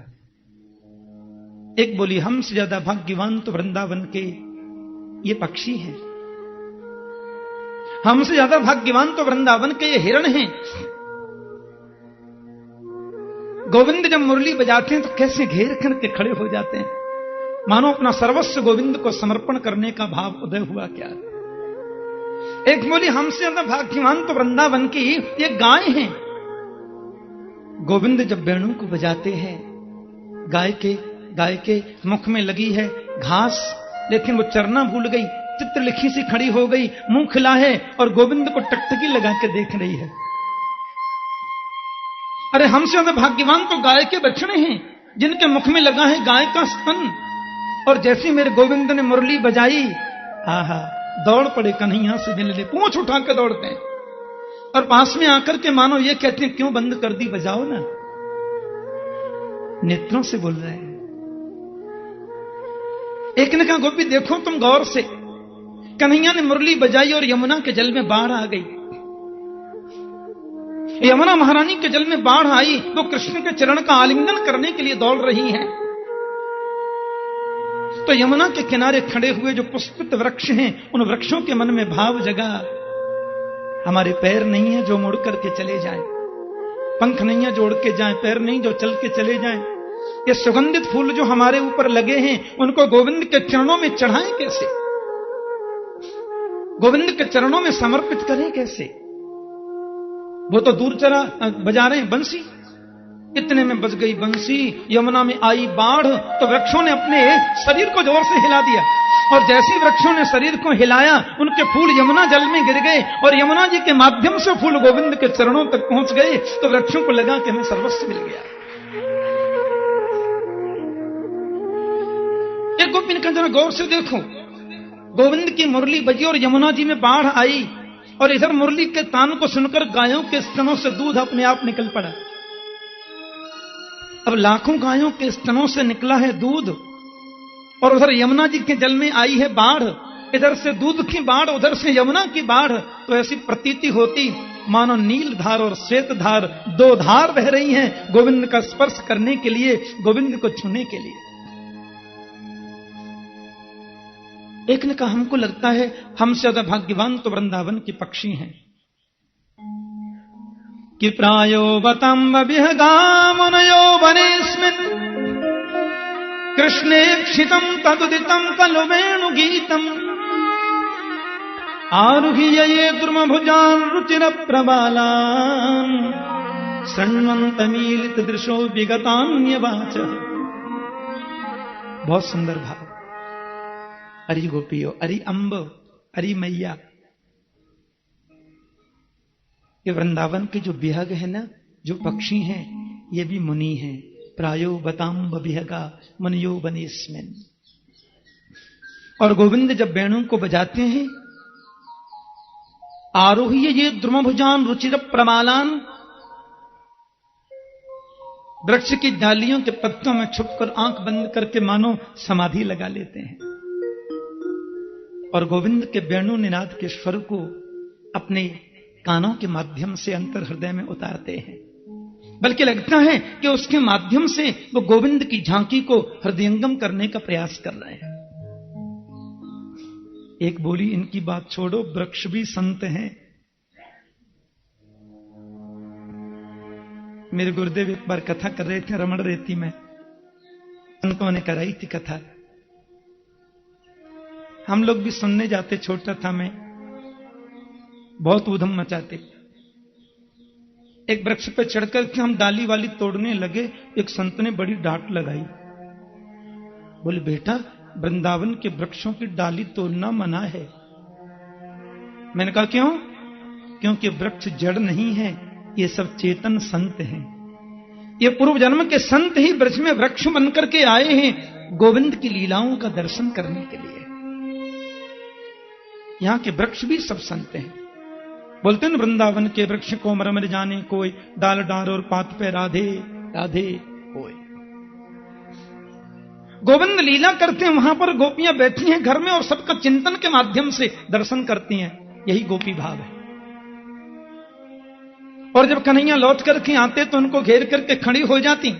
एक बोली, हमसे ज्यादा भाग्यवान तो वृंदावन के ये पक्षी हैं, हमसे ज्यादा भाग्यवान तो वृंदावन के ये हिरण हैं। गोविंद जब मुरली बजाते हैं तो कैसे घेर करके खड़े हो जाते हैं, मानो अपना सर्वस्व गोविंद को समर्पण करने का भाव उदय हुआ क्या। एक बोली, हमसे ज्यादा भाग्यवान तो वृंदावन की ये गाय हैं। गोविंद जब वेणु को बजाते हैं, गाय के मुख में लगी है घास, लेकिन वो चरना भूल गई, चित्रलिखी सी खड़ी हो गई, मुंह खिला है और गोविंद को टकटकी लगा के देख रही है। अरे हमसे ज्यादा भाग्यवान तो गाय के बछड़े हैं जिनके मुख में लगा है गाय का स्तन। और जैसी मेरे गोविंद ने मुरली बजाई, आहा, दौड़ पड़े कन्हैया से मिलने, पूंछ उठा के दौड़ते हैं और पास में आकर के मानो ये कहते हैं, क्यों बंद कर दी, बजाओ ना। नेत्रों से बोल रहे हैं। एक ने कहा, गोपी देखो तुम गौर से, कन्हैया ने मुरली बजाई और यमुना के जल में बाढ़ आ गई। यमुना महारानी के जल में बाढ़ आई, वो कृष्ण के चरण का आलिंगन करने के लिए दौड़ रही हैं। तो यमुना के किनारे खड़े हुए जो पुष्पित वृक्ष हैं, उन वृक्षों के मन में भाव जगा, हमारे पैर नहीं है जो मुड़ करके चले जाएं, पंख नहीं है जोड़ के जाएं, पैर नहीं जो चल के चले जाएं। ये सुगंधित फूल जो हमारे ऊपर लगे हैं, उनको गोविंद के चरणों में चढ़ाएं कैसे, गोविंद के चरणों में समर्पित करें कैसे। वो तो दूर चला बजा रहे हैं बंसी, इतने में बज गई बंसी, यमुना में आई बाढ़, तो वृक्षों ने अपने शरीर को जोर से हिला दिया, और जैसे वृक्षों ने शरीर को हिलाया, उनके फूल यमुना जल में गिर गए, और यमुना जी के माध्यम से फूल गोविंद के चरणों तक पहुंच गए। तो वृक्षों को लगा कि हमें सर्वस्व मिल गया। एक गोपी ने कहा, जरा गौर से देखो, गोविंद की मुरली बजी और यमुना जी में बाढ़ आई, और इधर मुरली के तान को सुनकर गायों के स्तनों से दूध अपने आप निकल पड़ा। अब लाखों गायों के स्तनों से निकला है दूध, और उधर यमुना जी के जल में आई है बाढ़, इधर से दूध की बाढ़, उधर से यमुना की बाढ़। तो ऐसी प्रतीति होती मानो नील धार और श्वेत धार, 2 धार बह रही हैं गोविंद का स्पर्श करने के लिए, गोविंद को छूने के लिए। एक ने कहा, हमको लगता है हमसे ज्यादा भाग्यवान तो वृंदावन के पक्षी हैं। कि प्रायो वतम्ब विहगा मुनयो वनेस्मिन् कृष्णेक्षितम तदुदितम खलु वेणुगीतम आरुह्य ये द्रुमभुजान् रुचिर प्रबालान् शृण्वन्त मीलित दृशो विगतान्यवाच। बहुत सुंदर भाव। अरि गोपियो, अरि अम्ब, अरि मैया। ये वृंदावन के जो विहग है ना, जो पक्षी हैं, ये भी मुनि हैं। प्रायो बताम्ब विहगा मुनियो बनेस्मिन्। और गोविंद जब वेणु को बजाते हैं, आरोह्य ये द्रुमभुजान रुचिर प्रमालान, वृक्ष की डालियों के पत्तों में छुपकर आंख बंद करके मानो समाधि लगा लेते हैं और गोविंद के वेणु निनाद के स्वर को अपने कानों के माध्यम से अंतर हृदय में उतारते हैं। बल्कि लगता है कि उसके माध्यम से वो गोविंद की झांकी को हृदयंगम करने का प्रयास कर रहे हैं। एक बोली, इनकी बात छोड़ो, वृक्ष भी संत हैं। मेरे गुरुदेव एक बार कथा कर रहे थे रमण रेती में, संतों ने कराई थी कथा। हम लोग भी सुनने जाते, छोटा था मैं, बहुत ऊधम मचाते। एक वृक्ष पर चढ़कर के हम डाली वाली तोड़ने लगे, एक संत ने बड़ी डांट लगाई। बोले, बेटा वृंदावन के वृक्षों की डाली तोड़ना मना है। मैंने कहा क्यों? क्योंकि वृक्ष जड़ नहीं है, ये सब चेतन संत हैं। ये पूर्व जन्म के संत ही ब्रज में वृक्ष बनकर के आए हैं गोविंद की लीलाओं का दर्शन करने के लिए। यहां के वृक्ष भी सब संत हैं। बोलते हैं वृंदावन के वृक्ष को मरमर जाने कोई, डाल डार और पात पे राधे राधे कोई। गोविंद लीला करते हैं, वहां पर गोपियां बैठी हैं घर में और सबका चिंतन के माध्यम से दर्शन करती हैं। यही गोपी भाव है। और जब कन्हैया लौट करके आते तो उनको घेर करके खड़ी हो जाती।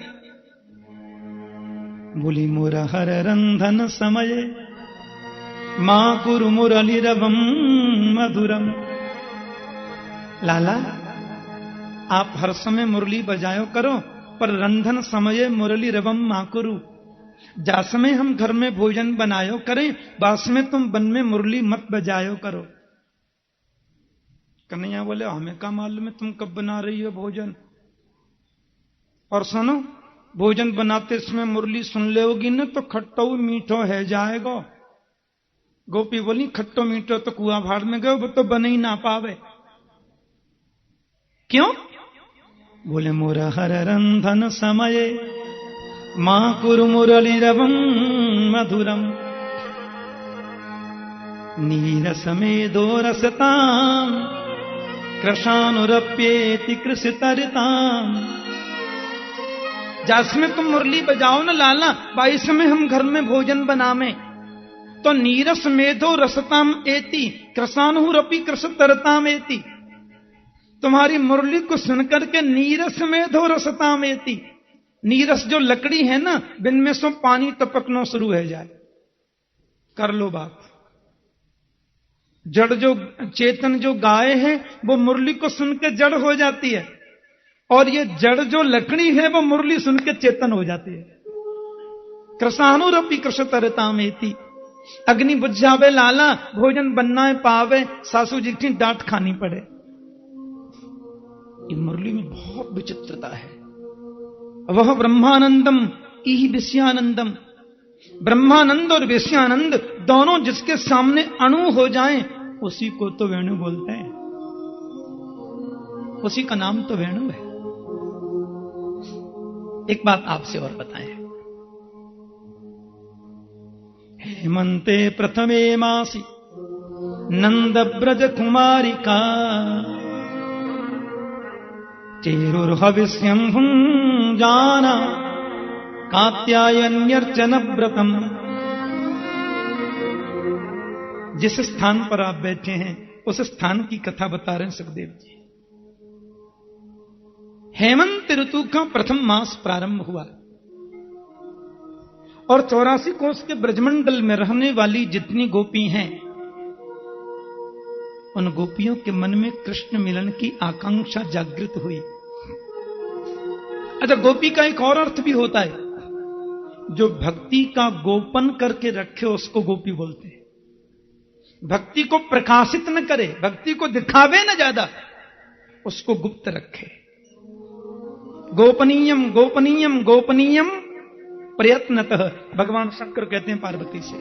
बोली, मोरा हर रंधन समय मां कुरु मुरलीरवम मधुरम। लाला, आप हर समय मुरली बजायो करो, पर रंधन समय मुरली रवम मां कुरु। जा समय हम घर में भोजन बनायो करें, बास में तुम वन में मुरली मत बजायो करो। कन्हैया बोले, हमें क्या मालूम है तुम कब बना रही हो भोजन। और सुनो, भोजन बनाते समय मुरली सुन लेगी ना तो खट्टो मीठो है जाएगा। गोपी बोली, खट्टो मीठो तो कुआं भाड़ में गए, वो तो बन ही ना पावे। क्यों? बोले, मोरा हर रंधन समय मां कुरु मुरली रवम मधुरम नीरस में दो रसताम कृशानुरप्येति कृषितरिताम। जिसमें तुम मुरली बजाओ ना लाला, बाईस में हम घर में भोजन बनावे तो नीरस मेधो रसताम एति कृशानुरपि कृषितरताम एति। तुम्हारी मुरली को सुनकर के नीरस मेधो रसताम एति। नीरस जो लकड़ी है ना, बिन में सो पानी टपकना शुरू हो जाए। कर लो बात। जड़ जो चेतन जो गाय है वो मुरली को सुन के जड़ हो जाती है, और ये जड़ जो लकड़ी है वो मुरली सुन के चेतन हो जाती है। कृशानुरपि कृषितरतामेति। अग्नि बुझ जावे लाला, भोजन बनना पावे, सासू जी की डांट खानी पड़े। ये मुरली में बहुत विचित्रता है। वह ब्रह्मानंदम इहि विषयानंदम। ब्रह्मानंद और विषयानंद दोनों जिसके सामने अणु हो जाएं, उसी को तो वेणु बोलते हैं। उसी का नाम तो वेणु है। एक बात आपसे और बताएं। हेमंते प्रथमे मासी नंद ब्रज कुमारिका चेरुर्हविष्यं भुञ्जाना कात्यायन्यर्चन व्रतम। जिस स्थान पर आप बैठे हैं उस स्थान की कथा बता रहे हैं सुखदेव जी। हेमंत ऋतु का प्रथम मास प्रारंभ हुआ और 84 कोस के ब्रजमंडल में रहने वाली जितनी गोपी हैं, उन गोपियों के मन में कृष्ण मिलन की आकांक्षा जागृत हुई। अच्छा, गोपी का एक और अर्थ भी होता है। जो भक्ति का गोपन करके रखे उसको गोपी बोलते हैं। भक्ति को प्रकाशित न करे, भक्ति को दिखावे न ज्यादा, उसको गुप्त रखे। गोपनीयम गोपनीयम गोपनीयम प्रयत्नतः, भगवान शंकर कहते हैं पार्वती से।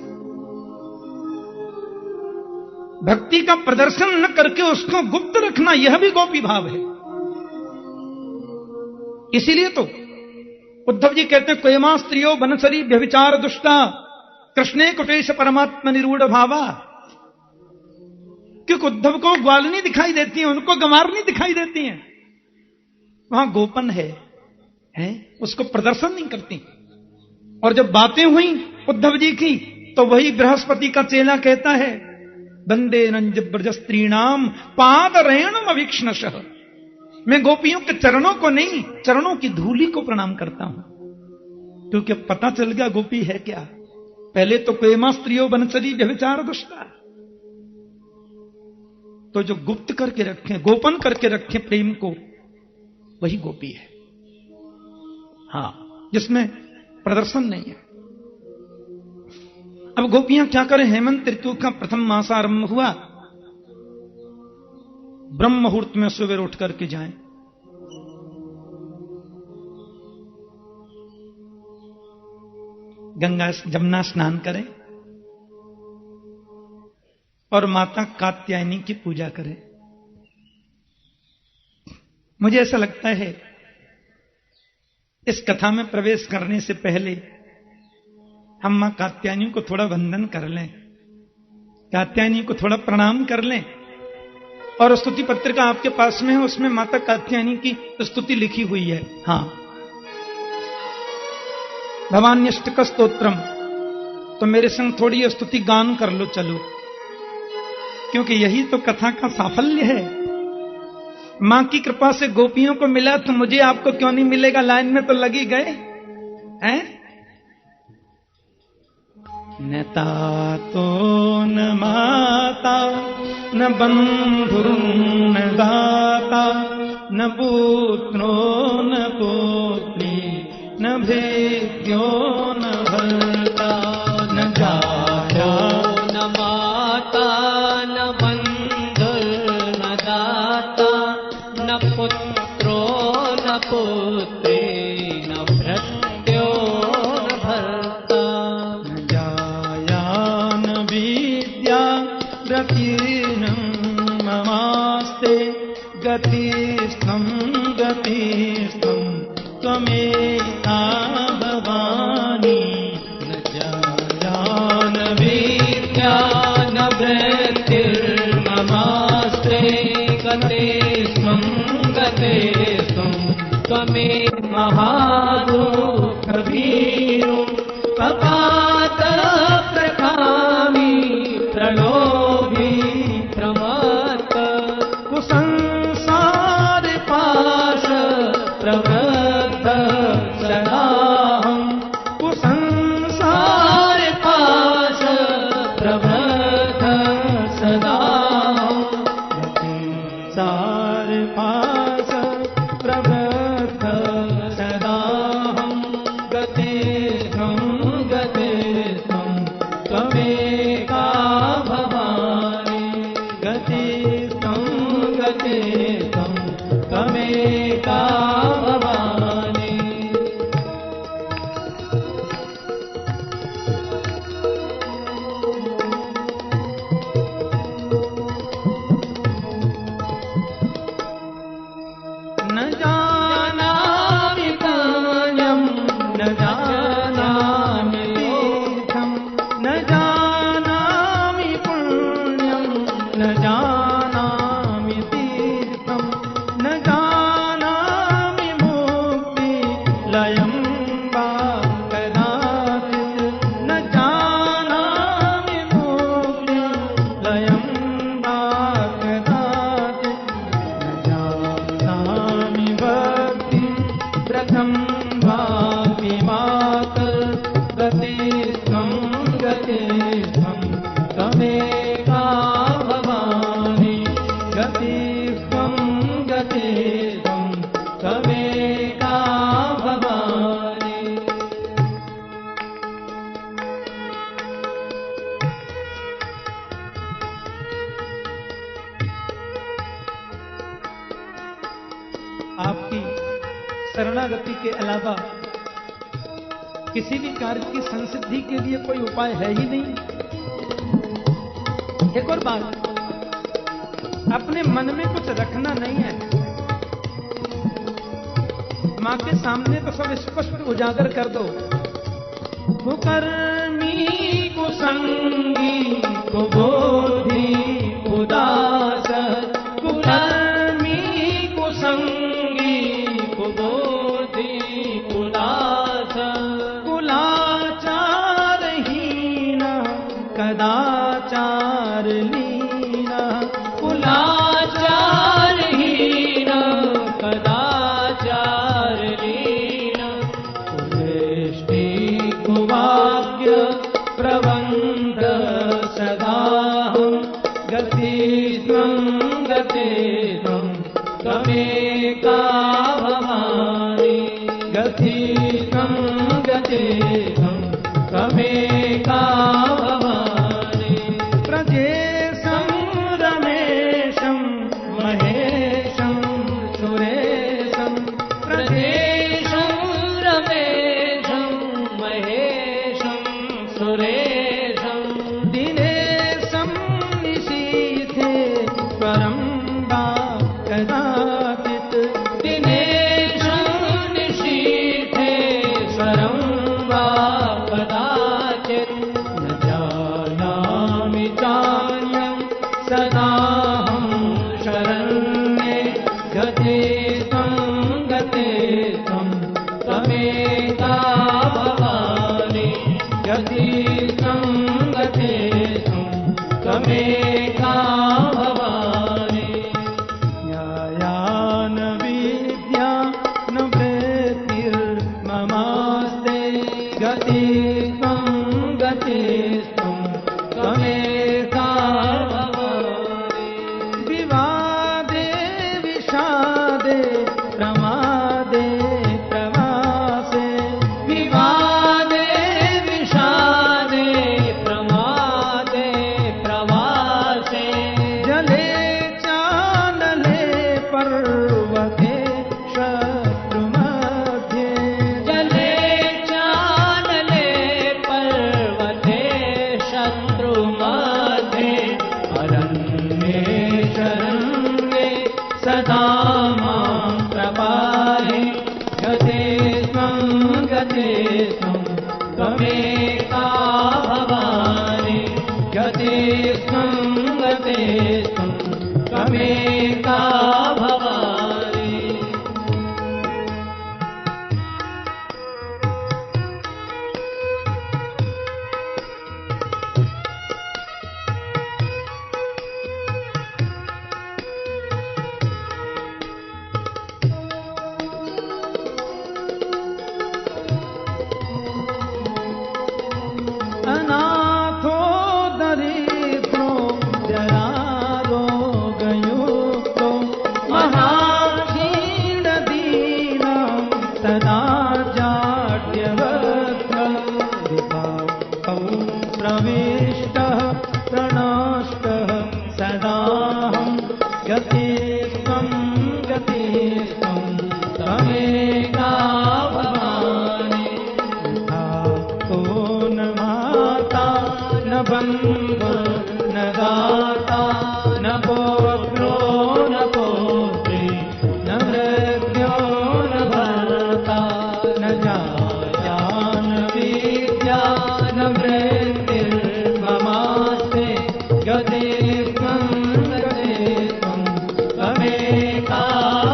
भक्ति का प्रदर्शन न करके उसको गुप्त रखना, यह भी गोपी भाव है। इसीलिए तो उद्धव जी कहते हैं, क्वयमा स्त्रियो बनसरी व्यभिचार दुष्टा कृष्णे कुटेश परमात्मा निरूढ़ भावा। क्योंकि उद्धव को ग्वालनी दिखाई देती है, उनको गंवारनी दिखाई देती हैं। वहां गोपन है, उसको प्रदर्शन नहीं करती। और जब बातें हुई उद्धव जी की, तो वही बृहस्पति का चेला कहता है, वंदे नंज ब्रज स्त्रीणाम पाद रेणुम अभीक्ष्णशः। मैं गोपियों के चरणों को नहीं, चरणों की धूली को प्रणाम करता हूं, क्योंकि पता चल गया गोपी है क्या। पहले तो प्रेमा स्त्रियों बनसरी व्यभिचार दुष्टा, तो जो गुप्त करके रखे, गोपन करके रखे प्रेम को, वही गोपी है। हां, जिसमें प्रदर्शन नहीं है। अब गोपियां क्या करें? हेमंत ऋतु का प्रथम मास आरंभ हुआ, ब्रह्म मुहूर्त में सुबह उठ करके जाएं, गंगा जमुना स्नान करें और माता कात्यायनी की पूजा करें। मुझे ऐसा लगता है इस कथा में प्रवेश करने से पहले हम मां कात्यायनी को थोड़ा वंदन कर लें, कात्यायनी को थोड़ा प्रणाम कर लें। और स्तुति पत्रिका आपके पास में है, उसमें माता कात्यायनी की स्तुति लिखी हुई है। हां, भवान्यष्टक स्तोत्रम। तो मेरे संग थोड़ी स्तुति गान कर लो, चलो, क्योंकि यही तो कथा का साफल्य है। मां की कृपा से गोपियों को मिला, तो मुझे आपको क्यों नहीं मिलेगा? लाइन में तो लगी गए हैं। न तातो न माता न बंधुर्न दाता न पुत्रो न पुत्री न भेद्यो न भर्ता न जाया न माता न बंधुर्न दाता न पुत्रो न पुत्री न भृत्यो न भर्ता न जाया न विद्या गतिर्न ममास्ते गतिस्थं गतिस्थं त्वमेका भवानी। न जाया न विद्या न वृत्तिर्ममास्ते गतेस्त्वं गतेस्त्वं त्वमेव महादुःखभीरुं पपात प्रखामि प्रणोभि प्रमत्त कुसंसार पाश प्रवृत्त सदाहं कुसंसार पाश प्रवृत्त सदाहं सार पास प्रवृत्त सदाहं गतेऽहं गतेऽहं त्वमेका भवानि गतिस्थं गतेऽहं त्वमेका भवानि। न जानामि पुण्यं न जानामि तीर्थं न जानामि पुण्यं न जानामि तीर्थं न जानामि आपकी शरणागति के अलावा किसी भी कार्य की संसिद्धि के लिए कोई उपाय है ही नहीं। एक और बात, अपने मन में कुछ रखना नहीं है, मां के सामने तो सब स्पष्ट उजागर कर दो। कुकर्मी कुसंगी कुबोधि उदास, कुकर्मी कुसंगी कुबोधि उदास, कुलाचारहीन कदाचार लीना, कुलाचारहीन कदाचार लीना, कुदृष्टि कुवाक्य प्रबंध सदाहं गतिस्त्वं गतिस्त्वं त्वमेका भवानि, गतिस्त्वं गतिस्त्वं त्वमेका भवानि, प्रजेशं रमेशं महेशं सुरेशं, प्रदेशं रमेशं महेशं सुरेशं, दिनेशं निशीथे परं वा कदाचित्, दिनेशं निशीथे स्वरं वा कदाचित्, न जानामि चान्यं सदाहं शरण्ये, गतिस्त्वं गतिस्त्वं त्वमेका भवानि, गतिस्त्वं गतिस्त्वं त्वमेका भवानि, न्यायान विद्या न वृत्तिर्ममास्ते, गतिस्त्वं गतिस्त्वं त्वमेका भवानि, विवादे विषादे प्रमादे प्रवासे, विवादे विषादे प्रमादे प्रवासे, जले चानले पर्वते शत्रुमध्ये, जले चानले पर्वते शत्रुमध्ये, अरण्ये शरण्ये सदा मां प्रपाहि, गतिस्त्वं गतिस्त्वं त्वमेका भवानि, गतिस्त्वं गतिस्त्वं त्वमेका भवानि, अनाथो दरिद्रो जरारोगयुक्तो महाक्षीणदीना सदा जाड्यवक्त्र, विपाकौ प्रविष्टः प्रनष्टः सदाहं गतिस्त्वं गतिस्त्वं त्वमेका भवानि, तो न माता न बन्धु न दाता न पुत्रो न पुत्री न मृत्यो न भर्ता न जाया न विद्या न वृत्तिर्ममास्ते, गतिस्त्वं गतिस्त्वं त्वमेका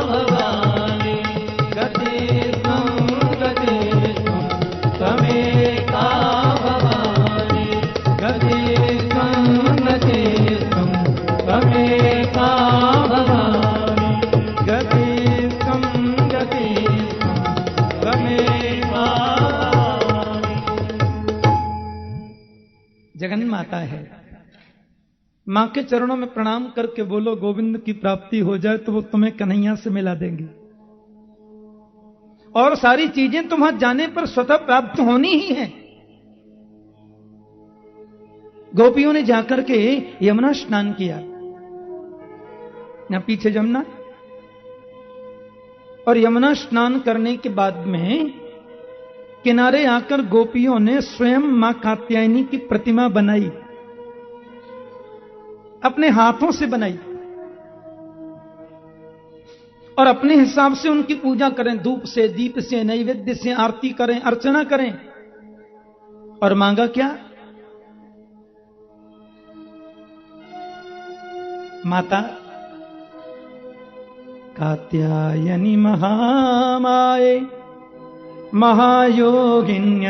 भवानि, गतिस्त्वं गतिस्त्वं त्वमेका भवानि, गतिस्त्वं गतिस्त्वं त्वमेका भवानि, गतिस्त्वं गतिस्त्वं त्वमेका भवानि। जगन माता है, मां के चरणों में प्रणाम करके बोलो गोविंद की प्राप्ति हो जाए तो वो तुम्हें कन्हैया से मिला देंगे, और सारी चीजें तुम्हारे जाने पर स्वतः प्राप्त होनी ही है। गोपियों ने जाकर के यमुना स्नान किया, यहां पीछे जमुना, और यमुना स्नान करने के बाद में किनारे आकर गोपियों ने स्वयं मां कात्यायनी की प्रतिमा बनाई, अपने हाथों से बनाई, और अपने हिसाब से उनकी पूजा करें, धूप से, दीप से, नैवेद्य से आरती करें, अर्चना करें। और मांगा क्या? माता कात्यायनी महामाये महायोगिन्यधीश्वरी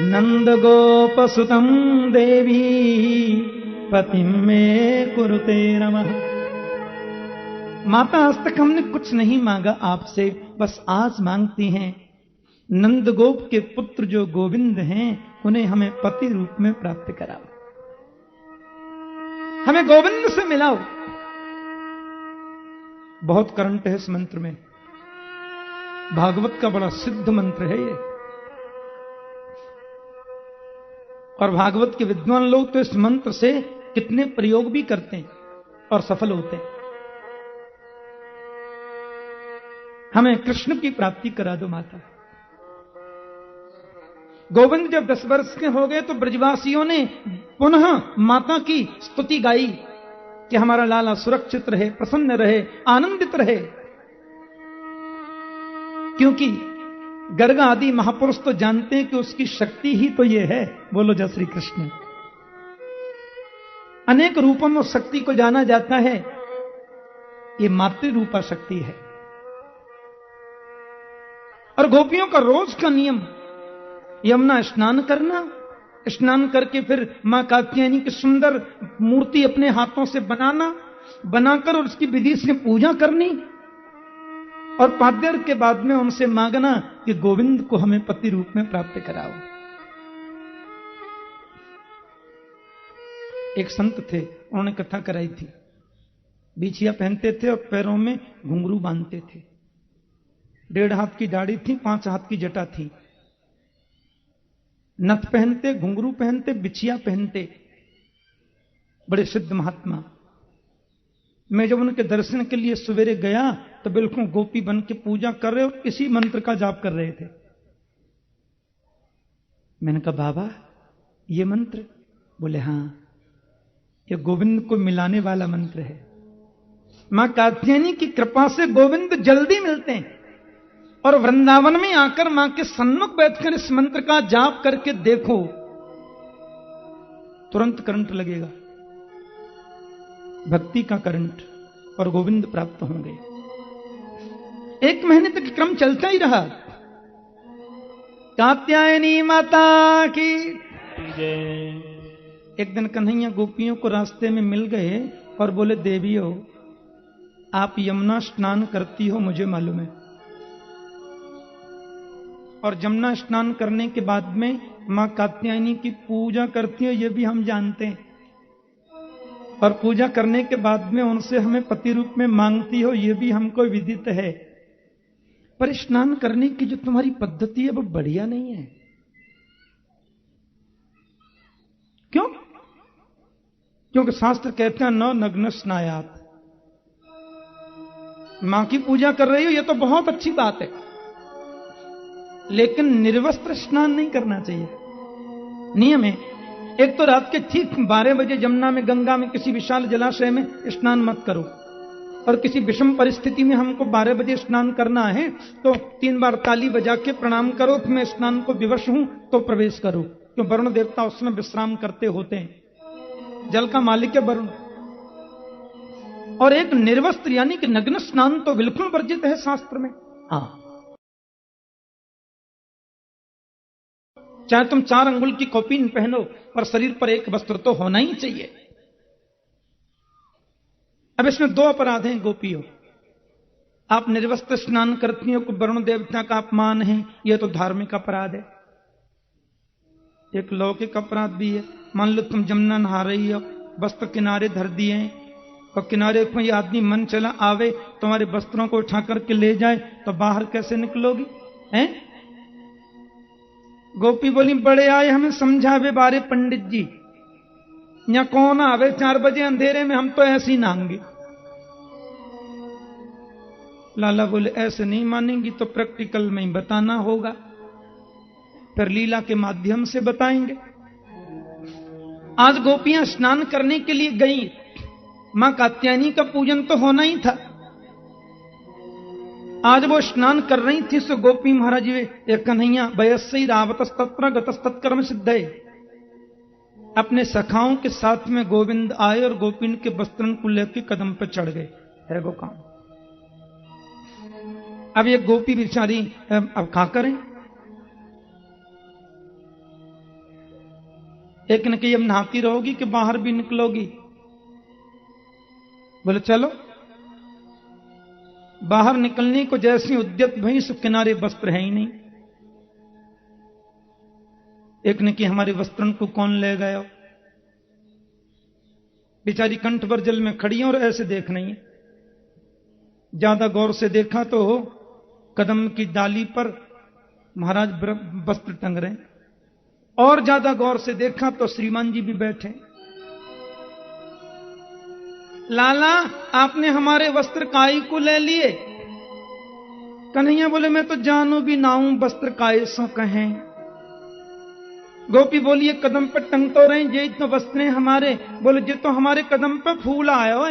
नंद गोपसुतं देवी पतिं मे कुरुते नमः। माता आज तक हमने कुछ नहीं मांगा आपसे, बस आज मांगती हैं नंद गोप के पुत्र जो गोविंद हैं उन्हें हमें पति रूप में प्राप्त कराओ, हमें गोविंद से मिलाओ। बहुत करंट है इस मंत्र में, भागवत का बड़ा सिद्ध मंत्र है ये, और भागवत के विद्वान लोग तो इस मंत्र से कितने प्रयोग भी करते हैं और सफल होते हैं। हमें कृष्ण की प्राप्ति करा दो माता। गोविंद जब 10 वर्ष के हो गए तो ब्रजवासियों ने पुनः माता की स्तुति गाई कि हमारा लाला सुरक्षित रहे, प्रसन्न रहे, आनंदित रहे। क्योंकि गर्ग आदि महापुरुष तो जानते हैं कि उसकी शक्ति ही तो ये है। बोलो जय श्री कृष्ण। अनेक रूपों में उस शक्ति को जाना जाता है, ये मातृ रूपा शक्ति है। और गोपियों का रोज का नियम यमुना स्नान करना, स्नान करके फिर मां कात्यायनी की सुंदर मूर्ति अपने हाथों से बनाना, बनाकर और उसकी विधि से पूजा करनी, और पाद्यर के बाद में उनसे मांगना कि गोविंद को हमें पति रूप में प्राप्त कराओ। एक संत थे, उन्होंने कथा कराई थी। बिछिया पहनते थे और पैरों में घुंघरू बांधते थे। 1.5 हाथ की दाढ़ी थी, 5 हाथ की जटा थी। नथ पहनते, घुंघरू पहनते, बिछिया पहनते, बड़े सिद्ध महात्मा। मैं जब उनके दर्शन के लिए सवेरे गया तो बिल्कुल गोपी बन के पूजा कर रहे और इसी मंत्र का जाप कर रहे थे। मैंने कहा बाबा ये मंत्र? बोले हां, ये गोविंद को मिलाने वाला मंत्र है। मां कात्यायनी की कृपा से गोविंद जल्दी मिलते हैं, और वृंदावन में आकर मां के सन्मुख बैठकर इस मंत्र का जाप करके देखो, तुरंत करंट लगेगा, भक्ति का करंट, और गोविंद प्राप्त होंगे। 1 महीने तक क्रम चलता ही रहा। कात्यायनी माता की जय। एक दिन कन्हैया गोपियों को रास्ते में मिल गए और बोले देवियों, आप यमुना स्नान करती हो मुझे मालूम है, और यमुना स्नान करने के बाद में मां कात्यायनी की पूजा करती हो ये भी हम जानते हैं, और पूजा करने के बाद में उनसे हमें पति रूप में मांगती हो ये भी हमको विदित है। पर स्नान करने की जो तुम्हारी पद्धति है वो बढ़िया नहीं है। क्यों? क्योंकि शास्त्र कहते हैं न नग्न स्नायात। मां की पूजा कर रही हो ये तो बहुत अच्छी बात है, लेकिन निर्वस्त्र स्नान नहीं करना चाहिए। नियम है, एक तो रात के ठीक 12 बजे यमुना में, गंगा में, किसी विशाल जलाशय में स्नान मत करो, और किसी विषम परिस्थिति में हमको 12 बजे स्नान करना है तो 3 बार ताली बजा के प्रणाम करो कि मैं स्नान को विवश हूं तो प्रवेश करो, क्यों वरुण देवता उसमें विश्राम करते होते हैं, जल का मालिक है वरुण। और एक निर्वस्त्र यानी कि नग्न स्नान तो बिल्कुल वर्जित है शास्त्र में। हाँ, चाहे तुम 4 अंगुल की कौपीन पहनो पर शरीर पर एक वस्त्र तो होना ही चाहिए। अब इसमें 2 अपराध हैं गोपियों। आप निर्वस्त्र स्नान करती हो, वरुण देवता का अपमान है, यह तो धार्मिक अपराध है। एक लौकिक अपराध भी है। मान लो तुम जमुना नहा रही हो, वस्त्र किनारे धर दिए और किनारे कोई आदमी मन चला आवे तुम्हारे वस्त्रों को उठा करके ले जाए तो बाहर कैसे निकलोगी? हैं? गोपी बोली बड़े आए हमें समझावे बारे पंडित जी, या कौन आवे 4 बजे अंधेरे में, हम तो ऐसे ही नहाएंगे। लाला बोले ऐसे नहीं मानेंगी तो प्रैक्टिकल में ही बताना होगा, फिर लीला के माध्यम से बताएंगे। आज गोपियां स्नान करने के लिए गई, मां कात्यायनी का पूजन तो होना ही था। आज वो स्नान कर रही थी, सो गोपी महाराज वे कन्हैया वयस्सई रावतस्तत्र गतस्तत्कर्म सिद्धे, अपने सखाओं के साथ में गोविंद आए और गोपिन के वस्त्रन को लेकर कदम पर चढ़ गए। है वो काम। अब ये गोपी बेचारी अब क्या करें? एक ने कही अब नहाती रहोगी कि बाहर भी निकलोगी? बोले चलो। बाहर निकलने को जैसी उद्यत भई, सो किनारे वस्त्र है ही नहीं। एक ने कि हमारे वस्त्रन को कौन ले गया? बेचारी कंठ पर जल में खड़ी है और ऐसे देख नहीं है। ज्यादा गौर से देखा तो कदम की डाली पर महाराज वस्त्र टंग रहे, और ज्यादा गौर से देखा तो श्रीमान जी भी बैठे। लाला आपने हमारे वस्त्र काई को ले लिए? कन्हैया बोले मैं तो जानू भी ना हूं वस्त्र काये सो कहें। गोपी बोली कदम पर टंग तो रहे, ये तो वस्त्र हैं हमारे। बोले ये तो हमारे कदम पर फूल आए हो,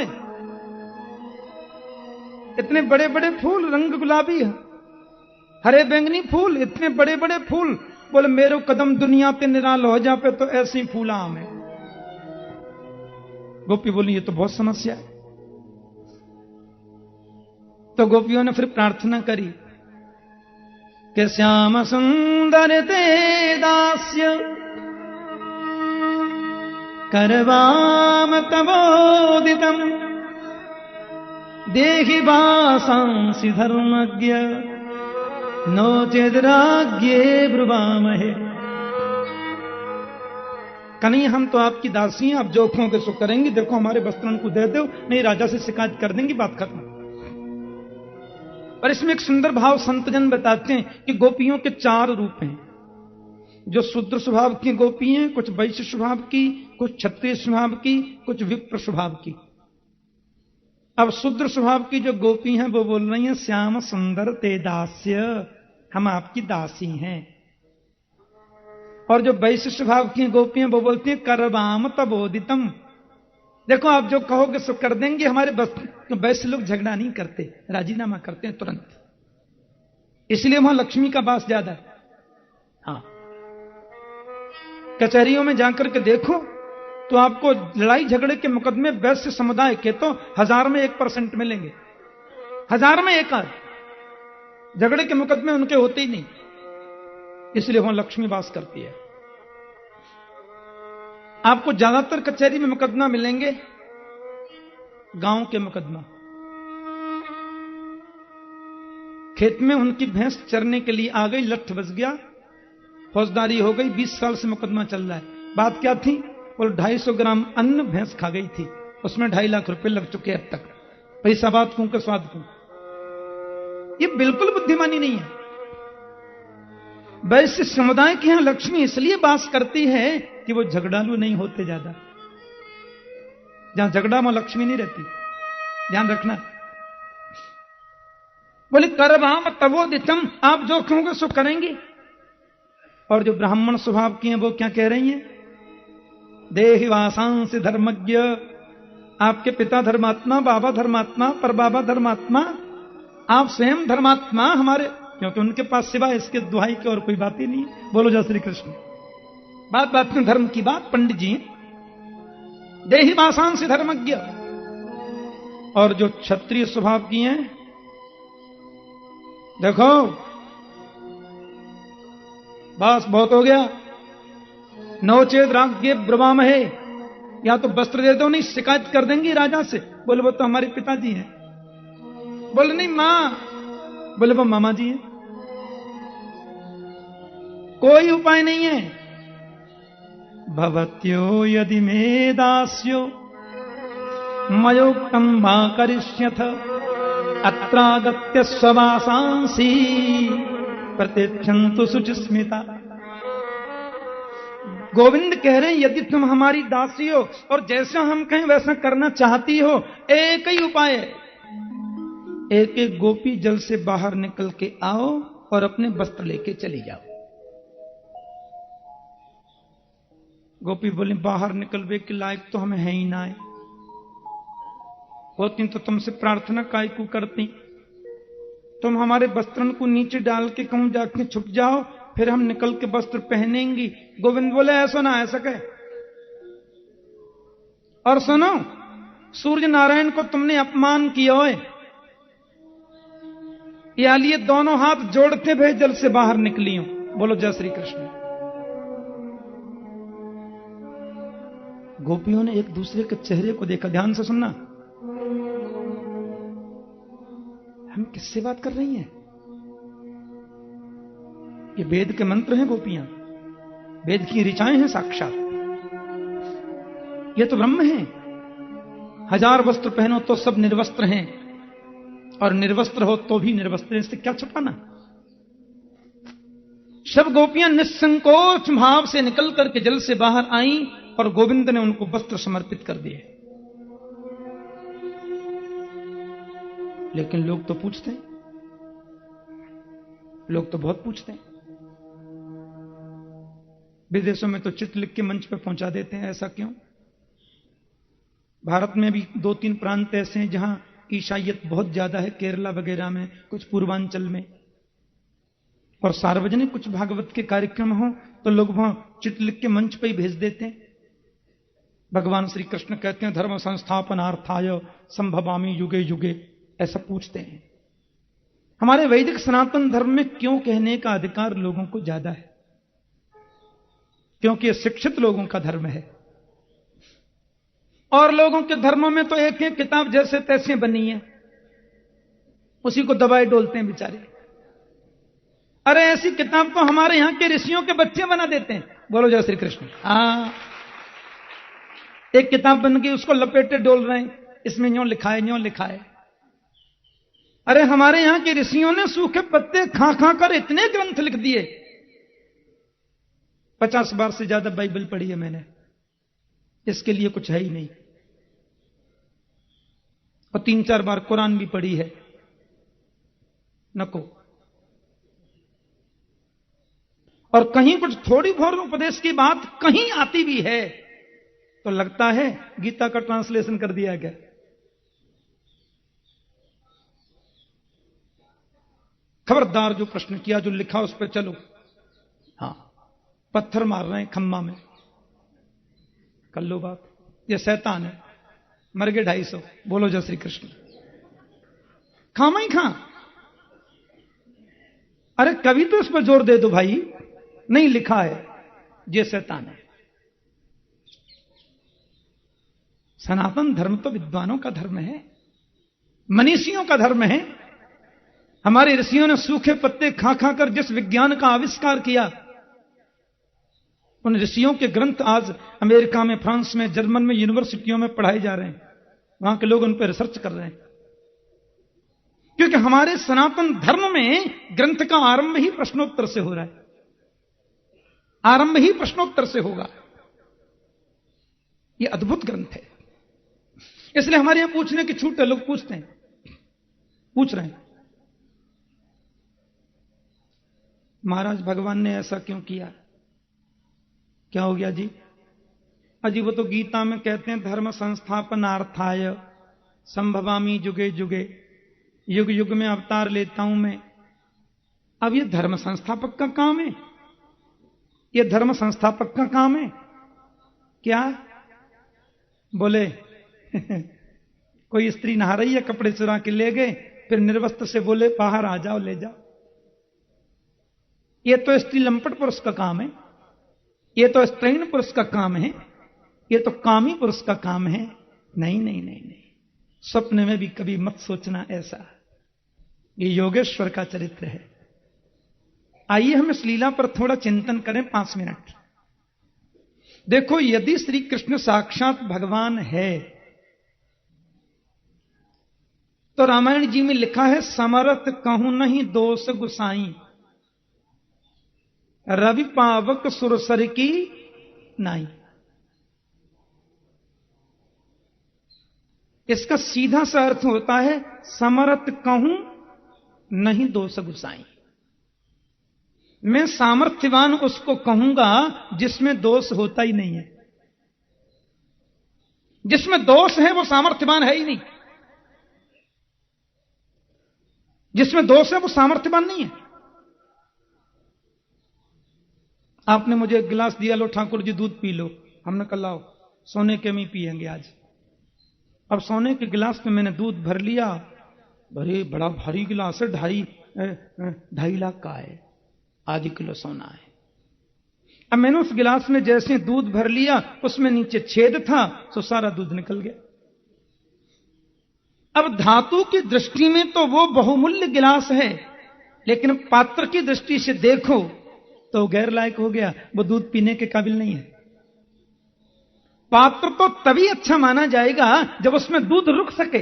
इतने बड़े बड़े फूल, रंग गुलाबी है, हरे बैंगनी फूल, इतने बड़े बड़े फूल। बोले मेरो कदम दुनिया पे निराल हो जा पे तो ऐसे ही फूला हमें। गोपी बोली ये तो बहुत समस्या है। तो गोपियों ने फिर प्रार्थना करी कि श्याम सुंदर ते दास्य करवाम तवोदितम देहि वासांसि धर्मज्ञ नो चेदराज्ञे ब्रुवामहे। कन्हैया हम तो आपकी दासी हैं, आप जो कहोगे सो करेंगे। देखो हमारे वस्त्रन को दे दो, नहीं राजा से शिकायत कर देंगे, बात खत्म। और इसमें एक सुंदर भाव संतजन बताते हैं कि गोपियों के 4 रूप हैं। जो शूद्र स्वभाव की गोपी हैं, कुछ वैश्य स्वभाव की, कुछ क्षत्रिय स्वभाव की, कुछ विप्र स्वभाव की। अब शूद्र स्वभाव की जो गोपी हैं वो बोल रही हैं श्याम सुंदर ते दास्य, हम आपकी दासी हैं। और जो वैश्य स्वभाव की गोपियां वो बोलती हैं करवाम तबोदितम, देखो आप जो कहोगे सो कर देंगे। हमारे वैश्य लोग झगड़ा नहीं करते, राजीनामा करते हैं तुरंत, इसलिए वहां लक्ष्मी का वास ज्यादा है। हाँ, कचहरियों में जाकर के देखो तो आपको लड़ाई झगड़े के मुकदमे वैश्य समुदाय के तो 1000 में 1% मिलेंगे, 1000 में 1 आध। झगड़े के मुकदमे उनके होते ही नहीं, इसलिए वहां लक्ष्मी वास करती है। आपको ज्यादातर कचहरी में मुकदमा मिलेंगे गांव के मुकदमा। खेत में उनकी भैंस चरने के लिए आ गई, लठ बज गया, फौजदारी हो गई, 20 साल से मुकदमा चल रहा है। बात क्या थी? और 250 ग्राम अन्न भैंस खा गई थी, उसमें 2.5 लाख रुपए लग चुके अब तक। पैसा बात कूं के स्वाद कूं, ये बिल्कुल बुद्धिमानी नहीं है। वैश्य समुदाय के यहां लक्ष्मी इसलिए वास करती है कि वो झगड़ालू नहीं होते ज्यादा। जहां झगड़ा वहां लक्ष्मी नहीं रहती, ध्यान रखना। बोले करवाम तवोदितम, आप जो कहोगे सो करेंगे। और जो ब्राह्मण स्वभाव की हैं वो क्या कह रही हैं? देहि वासांसि धर्मज्ञ, आपके पिता धर्मात्मा, बाबा धर्मात्मा, पर बाबा धर्मात्मा, आप स्वयं धर्मात्मा हमारे, क्योंकि उनके पास सिवाय इसके दुहाई की और कोई बात ही नहीं। बोलो जय श्री कृष्ण। बात बात में धर्म की बात, पंडित जी। देहि वासांसि धर्मज्ञ। और जो क्षत्रिय स्वभाव की हैं, देखो बस बहुत हो गया, नौचेद राज्ञे ब्रवामहे, या तो वस्त्र दे दो, नहीं शिकायत कर देंगे राजा से। बोले वो तो हमारे पिताजी हैं। बोले नहीं मां, बोले वो मामा जी हैं। कोई उपाय नहीं है। भवत्यो यदि मे दास्यो मयोक्तम मा करिष्यथ अत्रागत्य स्ववासांसि प्रतिक्षन्तु शुचिस्मिता। गोविंद कह रहे हैं यदि तुम हमारी दासी हो और जैसा हम कहें वैसा करना चाहती हो, एक ही उपाय है, एक एक गोपी जल से बाहर निकल के आओ और अपने वस्त्र लेके चली जाओ। गोपी बोली बाहर निकलवे के लायक तो हमें है ही ना है, होती तो तुमसे प्रार्थना काय को करती, तुम हमारे वस्त्रन को नीचे डाल के कहूं जाके छुप जाओ, फिर हम निकल के वस्त्र पहनेंगी। गोविंद बोले ऐसा ना ऐसा कहे। और सुनो, सूर्य नारायण को तुमने अपमान किया है, या लिए दोनों हाथ जोड़ते भे जल से बाहर निकली हूं। बोलो जय श्री कृष्ण। गोपियों ने एक दूसरे के चेहरे को देखा। ध्यान से सुनना, हम किससे बात कर रही हैं? ये वेद के मंत्र हैं गोपियां, वेद की ऋचाएं हैं साक्षात। ये तो ब्रह्म है। 1000 वस्त्र पहनो तो सब निर्वस्त्र हैं, और निर्वस्त्र हो तो भी निर्वस्त्र, इससे क्या छुपाना। सब गोपियां निसंकोच भाव से निकल करके जल से बाहर आईं और गोविंद ने उनको वस्त्र समर्पित कर दिए। लेकिन लोग तो पूछते हैं, लोग तो बहुत पूछते हैं। विदेशों में तो चित्र लिख के मंच पे पहुंचा देते हैं, ऐसा क्यों? भारत में भी 2-3 प्रांत ऐसे हैं जहां ईसाइयत बहुत ज्यादा है, केरला वगैरह में, कुछ पूर्वांचल में। और सार्वजनिक कुछ भागवत के कार्यक्रम हो तो लोग वहां चित्र लिख के मंच पे ही भेज देते हैं। भगवान श्री कृष्ण कहते हैं धर्म संस्थापनार्थाय संभवामि युगे युगे, ऐसा पूछते हैं। हमारे वैदिक सनातन धर्म में क्यों कहने का अधिकार लोगों को ज्यादा है? क्योंकि यह शिक्षित लोगों का धर्म है। और लोगों के धर्मों में तो एक एक किताब जैसे तैसे बनी है, उसी को दबाए डोलते हैं बेचारे। अरे ऐसी किताब तो हमारे यहां के ऋषियों के बच्चे बना देते हैं। बोलो जय श्री कृष्ण। एक किताब बन गई, उसको लपेटे डोल रहे हैं, इसमें यूं लिखा है, यूं लिखा है। अरे हमारे यहां के ऋषियों ने सूखे पत्ते खा खा कर इतने ग्रंथ लिख दिए। 50 बार से ज्यादा बाइबल पढ़ी है मैंने, इसके लिए कुछ है ही नहीं। और 3-4 बार कुरान भी पढ़ी है, नको। और कहीं कुछ थोड़ी बहुत उपदेश की बात कहीं आती भी है तो लगता है गीता का ट्रांसलेशन कर दिया गया। खबरदार, जो प्रश्न किया, जो लिखा उस पर चलो। हां, पत्थर मार रहे हैं खम्मा में, कर लो बात। ये शैतान है, मर गए 250। बोलो जय श्री कृष्ण। खामा ही खा। अरे कभी तो इस पर जोर दे दो भाई, नहीं लिखा है, ये शैतान है। सनातन धर्म तो विद्वानों का धर्म है, मनीषियों का धर्म है। हमारे ऋषियों ने सूखे पत्ते खा खा कर जिस विज्ञान का आविष्कार किया, उन ऋषियों के ग्रंथ आज अमेरिका में, फ्रांस में, जर्मन में यूनिवर्सिटियों में पढ़ाए जा रहे हैं। वहां के लोग उन पर रिसर्च कर रहे हैं, क्योंकि हमारे सनातन धर्म में ग्रंथ का आरंभ ही प्रश्नोत्तर से हो रहा है। आरंभ ही प्रश्नोत्तर से होगा। यह अद्भुत ग्रंथ है, इसलिए हमारे यहां पूछने की छूट है। लोग पूछते हैं, पूछ रहे हैं, महाराज भगवान ने ऐसा क्यों किया? क्या हो गया जी? अजी वो तो गीता में कहते हैं धर्म संस्थापनार्थाय संभवामि युगे युगे, युग युग में अवतार लेता हूं मैं। अब ये धर्म संस्थापक का काम है, ये धर्म संस्थापक का काम है क्या? बोले कोई स्त्री नहा रही है, कपड़े चुरा के ले गए, फिर निर्वस्त्र से बोले बाहर आ जाओ, ले जाओ। ये तो स्त्री लंपट पुरुष का काम है, ये तो स्त्रैण पुरुष का काम है, ये तो कामी पुरुष का काम है। नहीं नहीं नहीं नहीं, स्वप्न में भी कभी मत सोचना ऐसा। ये योगेश्वर का चरित्र है। आइए हम इस लीला पर थोड़ा चिंतन करें 5 मिनट। देखो, यदि श्री कृष्ण साक्षात भगवान है तो रामायण जी में लिखा है समरथ कहूं नहीं दोष गुसाई, रवि पावक सुरसर की नाई। इसका सीधा सा अर्थ होता है समर्थ कहूं नहीं दोष गुसाई। मैं सामर्थ्यवान उसको कहूंगा जिसमें दोष होता ही नहीं है। जिसमें दोष है वो सामर्थ्यवान है ही नहीं। जिसमें दोष है वो सामर्थ्यवान नहीं है। आपने मुझे एक गिलास दिया, लो ठाकुर जी दूध पी लो। हमने कहा लाओ, सोने के में पिएंगे आज। अब सोने के गिलास में मैंने दूध भर लिया, बड़े बड़ा भारी गिलास है, 2.5 लाख का है, आधी किलो सोना है। अब मैंने उस गिलास में जैसे दूध भर लिया, उसमें नीचे छेद था, तो सारा दूध निकल गया। अब धातु की दृष्टि में तो वो बहुमूल्य गिलास है, लेकिन पात्र की दृष्टि से देखो तो गैर लायक हो गया, वो दूध पीने के काबिल नहीं है। पात्र तो तभी अच्छा माना जाएगा जब उसमें दूध रुक सके।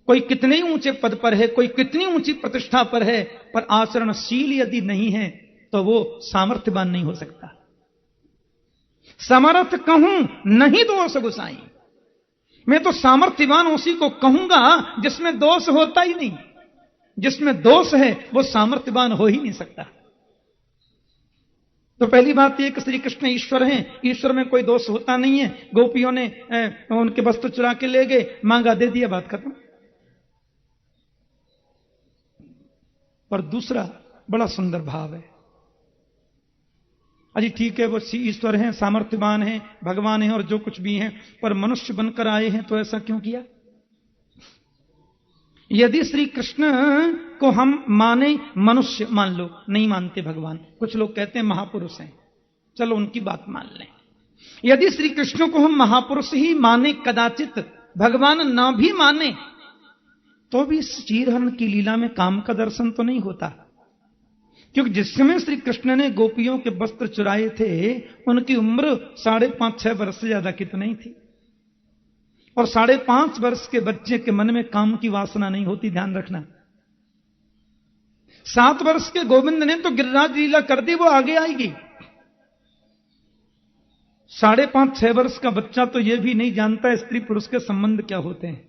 कोई कितने ही ऊंचे पद पर है, कोई कितनी ऊंची प्रतिष्ठा पर है, पर आचरणशील यदि नहीं है तो वो सामर्थ्यवान नहीं हो सकता। समर्थ कहूं नहीं दोष गुसाई। मैं तो सामर्थ्यवान उसी को कहूंगा जिसमें दोष होता ही नहीं। जिसमें दोष है वो सामर्थ्यवान हो ही नहीं सकता। तो पहली बात यह कि श्री कृष्ण ईश्वर हैं, ईश्वर में कोई दोष होता नहीं है। गोपियों ने उनके वस्त्र चुरा के ले गए, मांगा, दे दिया, बात खत्म। पर दूसरा बड़ा सुंदर भाव है। अजी ठीक है, वो ईश्वर हैं, सामर्थ्यवान हैं, भगवान हैं और जो कुछ भी हैं, पर मनुष्य बनकर आए हैं तो ऐसा क्यों किया? यदि श्री कृष्ण को हम माने, मनुष्य मान लो, नहीं मानते भगवान, कुछ लोग कहते हैं महापुरुष हैं, चलो उनकी बात मान लें। यदि श्री कृष्ण को हम महापुरुष ही माने, कदाचित भगवान ना भी माने, तो भी चीरहरण की लीला में काम का दर्शन तो नहीं होता। क्योंकि जिस समय श्री कृष्ण ने गोपियों के वस्त्र चुराए थे, उनकी उम्र 5.5-6 वर्ष से ज्यादा की तो नहीं थी। और 5.5 वर्ष के बच्चे के मन में काम की वासना नहीं होती, ध्यान रखना। 7 वर्ष के गोविंद ने तो गिरिराज लीला कर दी, वो आगे आएगी। 5.5-6 वर्ष का बच्चा तो यह भी नहीं जानता स्त्री पुरुष के संबंध क्या होते हैं।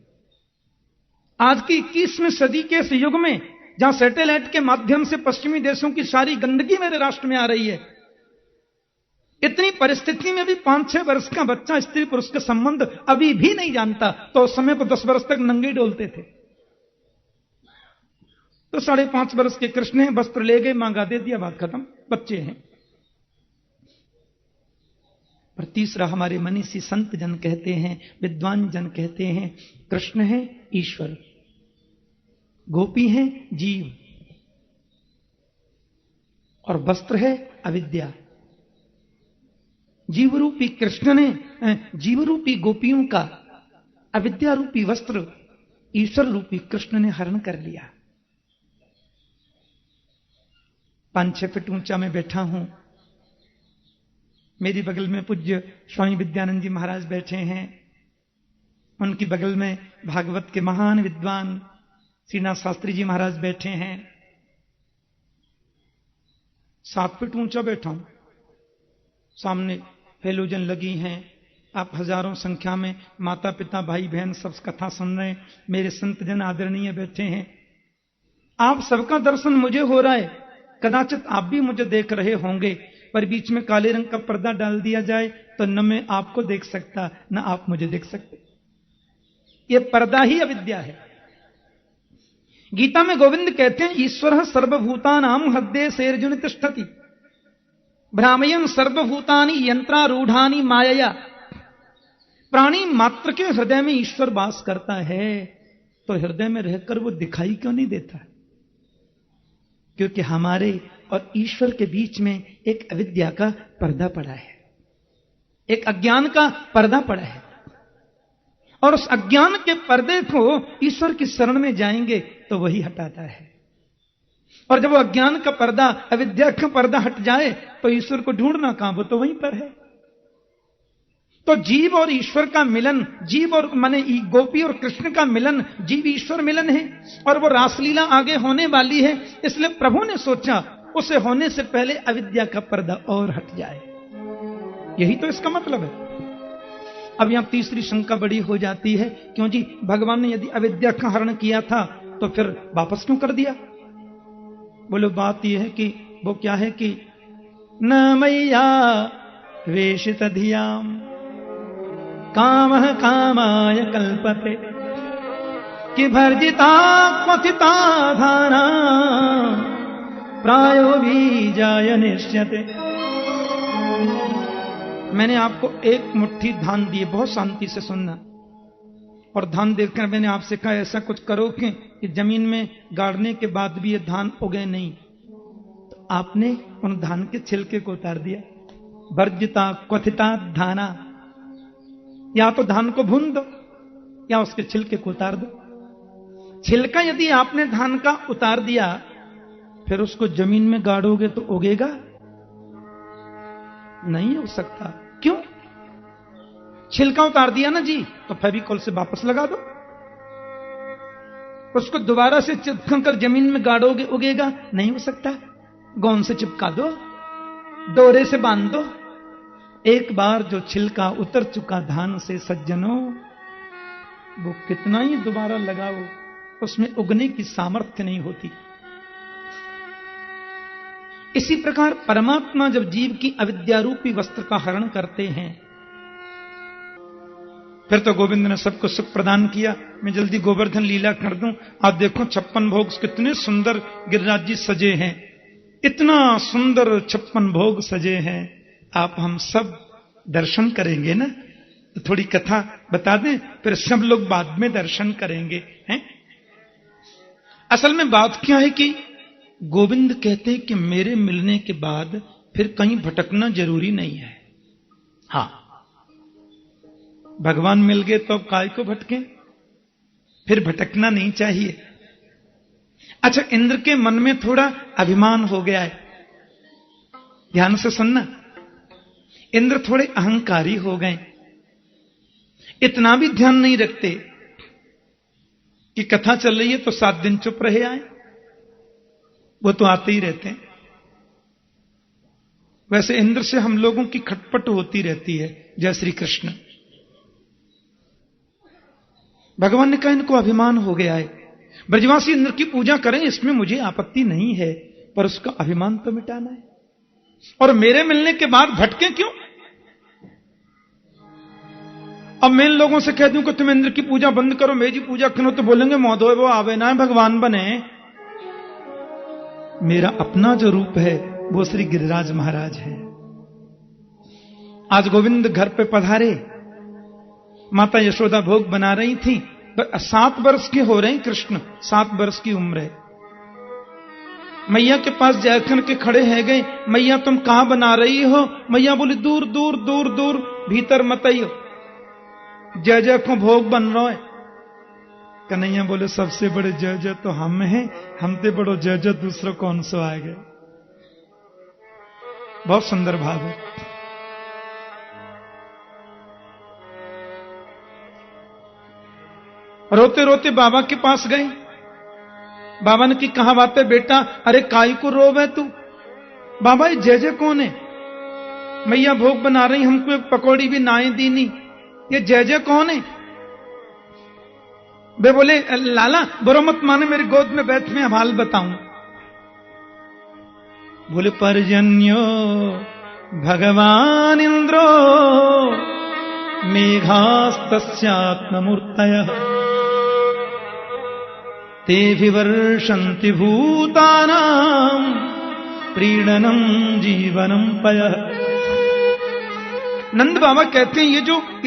आज की 21वीं सदी के इस युग में, जहां सैटेलाइट के माध्यम से पश्चिमी देशों की सारी गंदगी मेरे राष्ट्र में आ रही है, इतनी परिस्थिति में भी 5-6 वर्ष का बच्चा स्त्री पुरुष के संबंध अभी भी नहीं जानता, तो उस समय को 10 वर्ष तक नंगे डोलते थे। तो 5.5 वर्ष के कृष्ण हैं, वस्त्र ले गए, मांगा, दे दिया, बात खत्म, बच्चे हैं। पर तीसरा, हमारे मनीषी संत जन कहते हैं, विद्वान जन कहते हैं, कृष्ण है ईश्वर, गोपी है जीव, और वस्त्र है अविद्या। जीव रूपी कृष्ण ने जीव रूपी गोपियों का अविद्या रूपी वस्त्र ईश्वर रूपी कृष्ण ने हरण कर लिया। 5-6 फीट ऊंचा मैं बैठा हूं, मेरी बगल में पूज्य स्वामी विद्यानंद जी महाराज बैठे हैं, उनकी बगल में भागवत के महान विद्वान श्रीनाथ शास्त्री जी महाराज बैठे हैं। 7 फीट ऊंचा बैठा हूं, सामने फेलोजन लगी हैं, आप हजारों संख्या में माता पिता भाई बहन सब कथा सुन रहे हैं, मेरे संत जन आदरणीय बैठे हैं। आप सबका दर्शन मुझे हो रहा है, कदाचित आप भी मुझे देख रहे होंगे, पर बीच में काले रंग का पर्दा डाल दिया जाए तो न मैं आपको देख सकता, न आप मुझे देख सकते। ये पर्दा ही अविद्या है। गीता में गोविंद कहते हैं, ईश्वर सर्वभूतानां हृदये सेर्जुन तिष्ठति भ्रामयन् सर्वभूतानि यंत्रारूढ़ानि मायया। प्राणी मात्र के हृदय में ईश्वर वास करता है, तो हृदय में रहकर वो दिखाई क्यों नहीं देता? क्योंकि हमारे और ईश्वर के बीच में एक अविद्या का पर्दा पड़ा है, एक अज्ञान का पर्दा पड़ा है। और उस अज्ञान के पर्दे को ईश्वर की शरण में जाएंगे तो वही हटाता है। और जब वो अज्ञान का पर्दा, अविद्या का पर्दा हट जाए तो ईश्वर को ढूंढना कहां, वो तो वहीं पर है। तो जीव और ईश्वर का मिलन, जीव और माने गोपी और कृष्ण का मिलन, जीव ईश्वर मिलन है, और वो रासलीला आगे होने वाली है। इसलिए प्रभु ने सोचा उसे होने से पहले अविद्या का पर्दा और हट जाए। यही तो इसका मतलब है। अब यहां तीसरी शंका बड़ी हो जाती है, क्यों जी, भगवान ने यदि अविद्या का हरण किया था तो फिर वापस क्यों कर दिया? बोलो बात यह है कि वो क्या है कि न मैया वेशित धियाम कामः कामाय कल्पते कि भर्जिता क्वथिता धाना प्रायो बीजाय निश्यते। मैंने आपको एक मुट्ठी धान दिए, बहुत शांति से सुनना, और धान देखकर मैंने आपसे कहा ऐसा कुछ करो कि जमीन में गाड़ने के बाद भी ये धान उगे नहीं, तो आपने उन धान के छिलके को उतार दिया। वर्जिता क्वथिता धाना, या तो धान को भून दो या उसके छिलके को उतार दो। छिलका यदि आपने धान का उतार दिया, फिर उसको जमीन में गाड़ोगे तो उगेगा? नहीं हो सकता। क्यों? छिलका उतार दिया ना जी, तो फेविकॉल से वापस लगा दो, उसको दोबारा से चिपक कर जमीन में गाड़ोगे, उगेगा? नहीं हो सकता। गोंद से चिपका दो, डोरे से बांध दो। एक बार जो छिलका उतर चुका धान से सज्जनों, वो कितना ही दोबारा लगाओ, उसमें उगने की सामर्थ्य नहीं होती। इसी प्रकार परमात्मा जब जीव की अविद्यारूपी वस्त्र का हरण करते हैं, फिर तो गोविंद ने सबको सुख प्रदान किया। मैं जल्दी गोवर्धन लीला कर दूं। आप देखो 56 भोग कितने सुंदर गिरिराज जी सजे हैं, इतना सुंदर 56 भोग सजे हैं। आप हम सब दर्शन करेंगे ना, तो थोड़ी कथा बता दें, फिर सब लोग बाद में दर्शन करेंगे हैं। असल में बात क्या है कि गोविंद कहते हैं कि मेरे मिलने के बाद फिर कहीं भटकना जरूरी नहीं है। हां, भगवान मिल गए तो अब काय को भटके, फिर भटकना नहीं चाहिए। अच्छा, इंद्र के मन में थोड़ा अभिमान हो गया है, ध्यान से सुनना। इंद्र थोड़े अहंकारी हो गए, इतना भी ध्यान नहीं रखते कि कथा चल रही है तो 7 दिन चुप रहे आए, वो तो आते ही रहते हैं। वैसे इंद्र से हम लोगों की खटपट होती रहती है। जय श्री कृष्ण। भगवान ने कहा इनको अभिमान हो गया है, ब्रजवासी इंद्र की पूजा करें, इसमें मुझे आपत्ति नहीं है, पर उसका अभिमान तो मिटाना है। और मेरे मिलने के बाद भटके क्यों? अब मैं इन लोगों से कह दूं कि तुम इंद्र की पूजा बंद करो, मेरी पूजा करो, तो बोलेंगे महोदय वो आवे ना भगवान बने। मेरा अपना जो रूप है वो श्री गिरिराज महाराज है। आज गोविंद घर पे पधारे, माता यशोदा भोग बना रही थी। 7 वर्ष के हो रहे हैं कृष्ण, 7 वर्ष की उम्र है। मैया के पास जाकर के खड़े हैं गए, मैया तुम कहां बना रही हो? मैया बोली दूर दूर दूर दूर, भीतर मत आइयो, जय जय को भोग बन रहा है। कन्हैया बोले सबसे बड़े जय जय तो हम हैं, हमते बड़ो जय जय दूसरों कौन सो आएगा। बहुत सुंदर भाव है। रोते रोते बाबा के पास गए। बाबा ने की कहा बात है बेटा? अरे काई को रोवे तू? बाबा ये जय जय कौन है? मैया भोग बना रही, हमको एक पकौड़ी भी नाए दी नहीं, ये जय जय कौन है? वे बोले लाला बुरा मत माने, मेरी गोद में बैठ, में हवाल बताऊं। बोले पर्जन्यो भगवान इंद्रो मेघास्तस्यात्ममूर्तयः ते विवर्षन्ति भूतानां प्रीणनं जीवनं पयः। नंद बाबा कहते हैं ये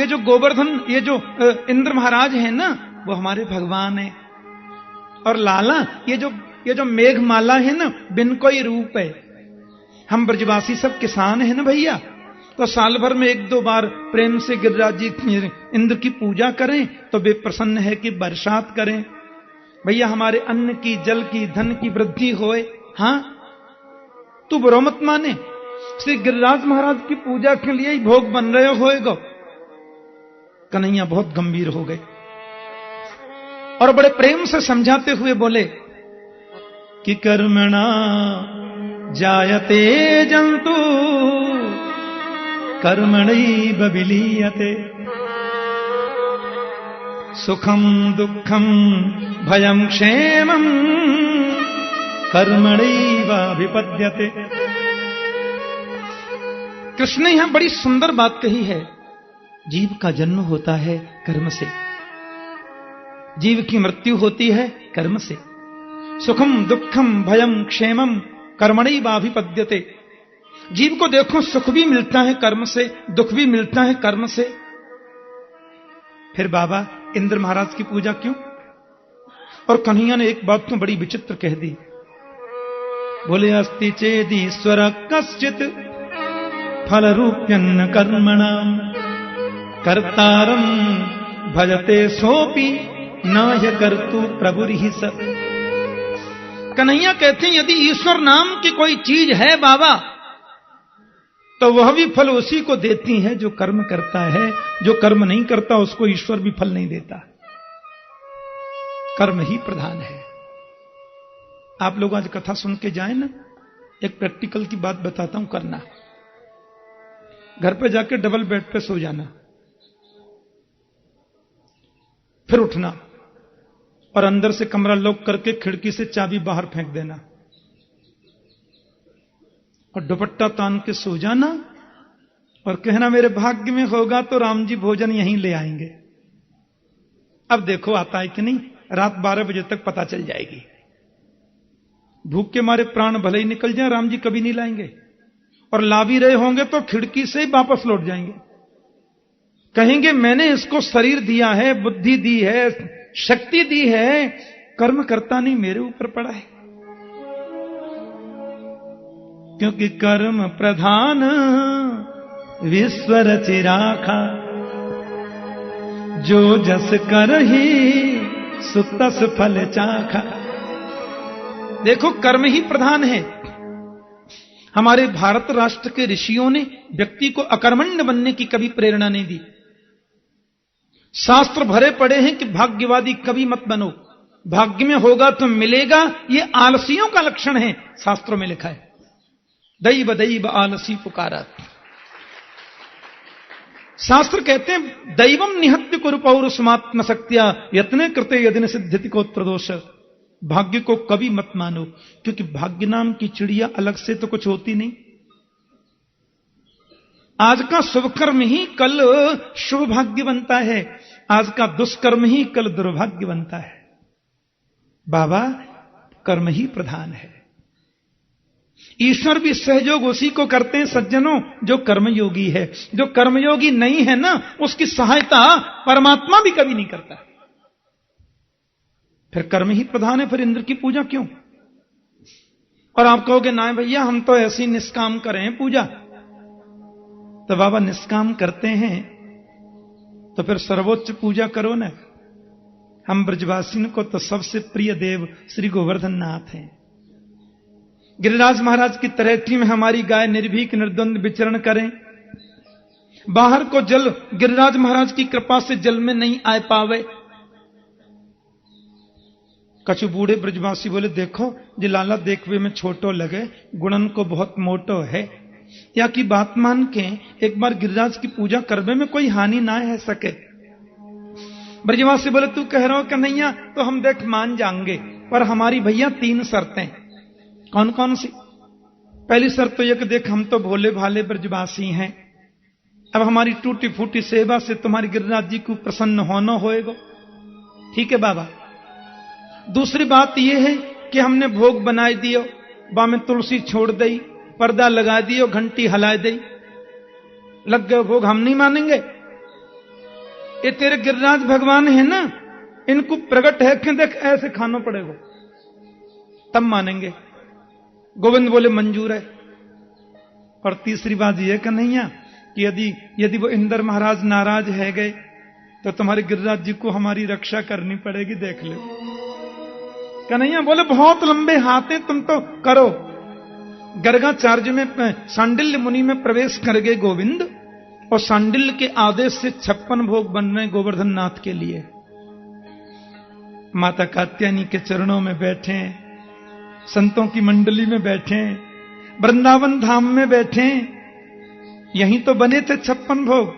जो गोवर्धन, ये जो इंद्र महाराज है ना, वो हमारे भगवान है। और लाला ये जो मेघमाला है ना, बिन कोई रूप है। हम ब्रजवासी सब किसान है ना भैया, तो साल भर में 1-2 बार प्रेम से गिरिराज जी इंद्र की पूजा करें तो वे प्रसन्न है कि बरसात करें भैया, हमारे अन्न की, जल की, धन की वृद्धि होए। हां, तू बुरा मत माने, श्री गिरिराज महाराज की पूजा के लिए ही भोग बन रहे होएगा। कन्हैया बहुत गंभीर हो गए और बड़े प्रेम से समझाते हुए बोले कि कर्मणा जायते जंतु कर्मणैव विलीयते सुखम दुखम भयम क्षेमम कर्मणैवाभिपद्यते। कृष्ण ने यहां बड़ी सुंदर बात कही है। जीव का जन्म होता है कर्म से, जीव की मृत्यु होती है कर्म से। सुखम दुखम भयम क्षेमम कर्मणैवाभिपद्यते। जीव को देखो, सुख भी मिलता है कर्म से, दुख भी मिलता है कर्म से। फिर बाबा इंद्र महाराज की पूजा क्यों? और कन्हैया ने एक बात तो बड़ी विचित्र कह दी। बोले अस्ति चेदीश्वर कश्चित फल रूप्यन्न कर्मणाम कर्तारम भजते सोपि नाह्य कर्तु प्रभुरिहि स। कन्हैया कहते हैं यदि ईश्वर नाम की कोई चीज है बाबा, तो वह भी फल उसी को देती है जो कर्म करता है। जो कर्म नहीं करता उसको ईश्वर भी फल नहीं देता। कर्म ही प्रधान है। आप लोग आज कथा सुन के जाए ना, एक प्रैक्टिकल की बात बताता हूं, करना। घर पे जाके डबल बेड पे सो जाना, फिर उठना और अंदर से कमरा लॉक करके खिड़की से चाबी बाहर फेंक देना और दुपट्टा तान के सो जाना और कहना मेरे भाग्य में होगा तो राम जी भोजन यहीं ले आएंगे। अब देखो आता है कि नहीं, रात 12 बजे तक पता चल जाएगी। भूख के मारे प्राण भले ही निकल जाए, राम जी कभी नहीं लाएंगे। और ला भी रहे होंगे तो खिड़की से ही वापस लौट जाएंगे। कहेंगे मैंने इसको शरीर दिया है, बुद्धि दी है, शक्ति दी है, कर्म करता नहीं, मेरे ऊपर पड़ा है। क्योंकि कर्म प्रधान विश्व रचिराखा, जो जस कर ही सुतस फल चाखा। देखो कर्म ही प्रधान है। हमारे भारत राष्ट्र के ऋषियों ने व्यक्ति को अकर्मण्य बनने की कभी प्रेरणा नहीं दी। शास्त्र भरे पड़े हैं कि भाग्यवादी कभी मत बनो, भाग्य में होगा तो मिलेगा, ये आलसियों का लक्षण है। शास्त्रों में लिखा है दैव दैव आलसी पुकारा। शास्त्र कहते हैं दैवम निहत्य कुरु पौरुषमात्म शक्तिया यत्ने कृते यदिन सिद्धिति को प्रदोष। भाग्य को कभी मत मानो, क्योंकि भाग्य नाम की चिड़िया अलग से तो कुछ होती नहीं। आज का शुभ कर्म ही कल शुभ भाग्य बनता है, आज का दुष्कर्म ही कल दुर्भाग्य बनता है। बाबा कर्म ही प्रधान है। ईश्वर भी सहयोग उसी को करते हैं सज्जनों जो कर्मयोगी है। जो कर्मयोगी नहीं है ना, उसकी सहायता परमात्मा भी कभी नहीं करता। फिर कर्म ही प्रधान है, फिर इंद्र की पूजा क्यों? और आप कहोगे ना भैया हम तो ऐसी निष्काम करें पूजा। तो बाबा निष्काम करते हैं तो फिर सर्वोच्च पूजा करो ना। हम ब्रजवासियों को तो सबसे प्रिय देव श्री गोवर्धन नाथ हैं। गिरिराज महाराज की तरेठी में हमारी गाय निर्भीक निर्द्वंद विचरण करें। बाहर को जल गिरिराज महाराज की कृपा से जल में नहीं आ पावे। कछु बूढ़े ब्रजवासी बोले देखो जी लाला देखवे में छोटो लगे, गुणन को बहुत मोटो है। या की बात मान के एक बार गिरिराज की पूजा करने में कोई हानि ना है सके। ब्रजवासी बोले तू कह रहा हो कन्हैया तो हम देख मान जाएंगे, पर हमारी भैया 3 शर्तें। कौन कौन सी? पहली शर्त तो यह कि देख हम तो भोले भाले ब्रजवासी हैं, अब हमारी टूटी फूटी सेवा से तुम्हारी गिरिराज जी को प्रसन्न होना होएगा। ठीक है बाबा। दूसरी बात यह है कि हमने भोग बनाए दियो, बा में तुलसी छोड़ दई, पर्दा लगा दियो, घंटी हला दई, लग गए भोग, हम नहीं मानेंगे। ये तेरे गिरिराज भगवान है ना, इनको प्रकट है कि देख ऐसे खाना पड़ेगा तब मानेंगे। गोविंद बोले मंजूर है। और तीसरी बात यह कन्हैया कि यदि वो इंद्र महाराज नाराज है गए तो तुम्हारे गिरिराज जी को हमारी रक्षा करनी पड़ेगी, देख लो। कन्हैया बोले बहुत लंबे हाथ हैं, तुम तो करो। गर्गाचार्य में सांडिल्य मुनि में प्रवेश कर गए गोविंद, और सांडिल्य के आदेश से 56 भोग बन रहे गोवर्धन नाथ के लिए। माता कात्यायनी के चरणों में बैठे, संतों की मंडली में बैठे, वृंदावन धाम में बैठे, यहीं तो बने थे 56 भोग।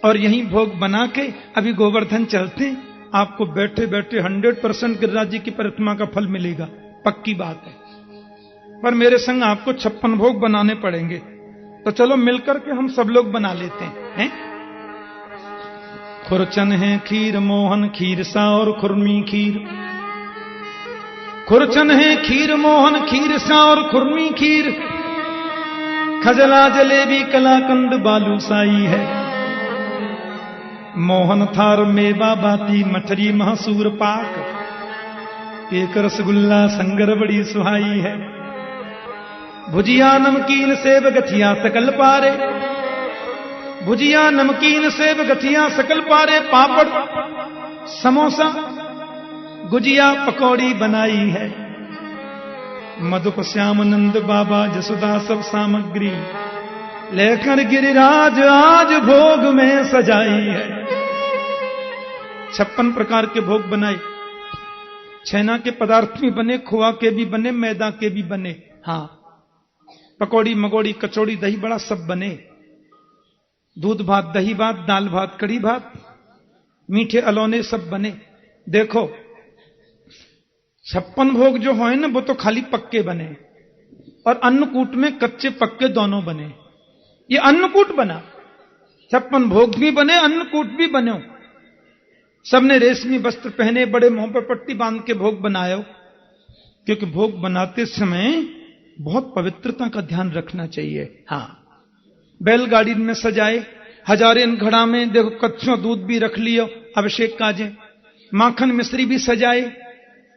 और यहीं भोग बना के अभी गोवर्धन चलते, आपको बैठे बैठे 100% गिरिराज जी की परिक्रमा का फल मिलेगा, पक्की बात है। पर मेरे संग आपको 56 भोग बनाने पड़ेंगे, तो चलो मिलकर के हम सब लोग बना लेते हैं। खुरचन है खीर मोहन खीर सा और खुरमी खीर, खुरचन है खीर मोहन खीर सा और खुरमी खीर, खजला जलेबी कलाकंद बालूसाई है, मोहन थार मेवा बाती मठरी महसूर पाक, एक रसगुल्ला संगर बड़ी सुहाई है, भुजिया नमकीन सेब गठिया सकल पारे, भुजिया नमकीन सेब गठिया सकल पारे, पापड़ समोसा गुजिया पकौड़ी बनाई है, मधुप श्याम नंद बाबा जसुदा सब सामग्री लेकर गिरिराज आज भोग में सजाई है। 56 प्रकार के भोग बनाए, छेना के पदार्थ भी बने, खोआ के भी बने, मैदा के भी बने, हाँ पकौड़ी मगोड़ी कचौड़ी दही बड़ा सब बने, दूध भात दही भात दाल भात कड़ी भात मीठे अलोने सब बने। देखो 56 भोग जो है ना वो तो खाली पक्के बने, और अन्नकूट में कच्चे पक्के दोनों बने। ये अन्नकूट बना, 56 भोग भी बने, अन्नकूट भी बने। सबने रेशमी वस्त्र पहने, बड़े मुंह पर पट्टी बांध के भोग बनायो, क्योंकि भोग बनाते समय बहुत पवित्रता का ध्यान रखना चाहिए। हाँ बैलगाड़ी में सजाए, हजारे घड़ा में देखो कच्चो दूध भी रख लियो अभिषेक काजे, माखन मिश्री भी सजाए,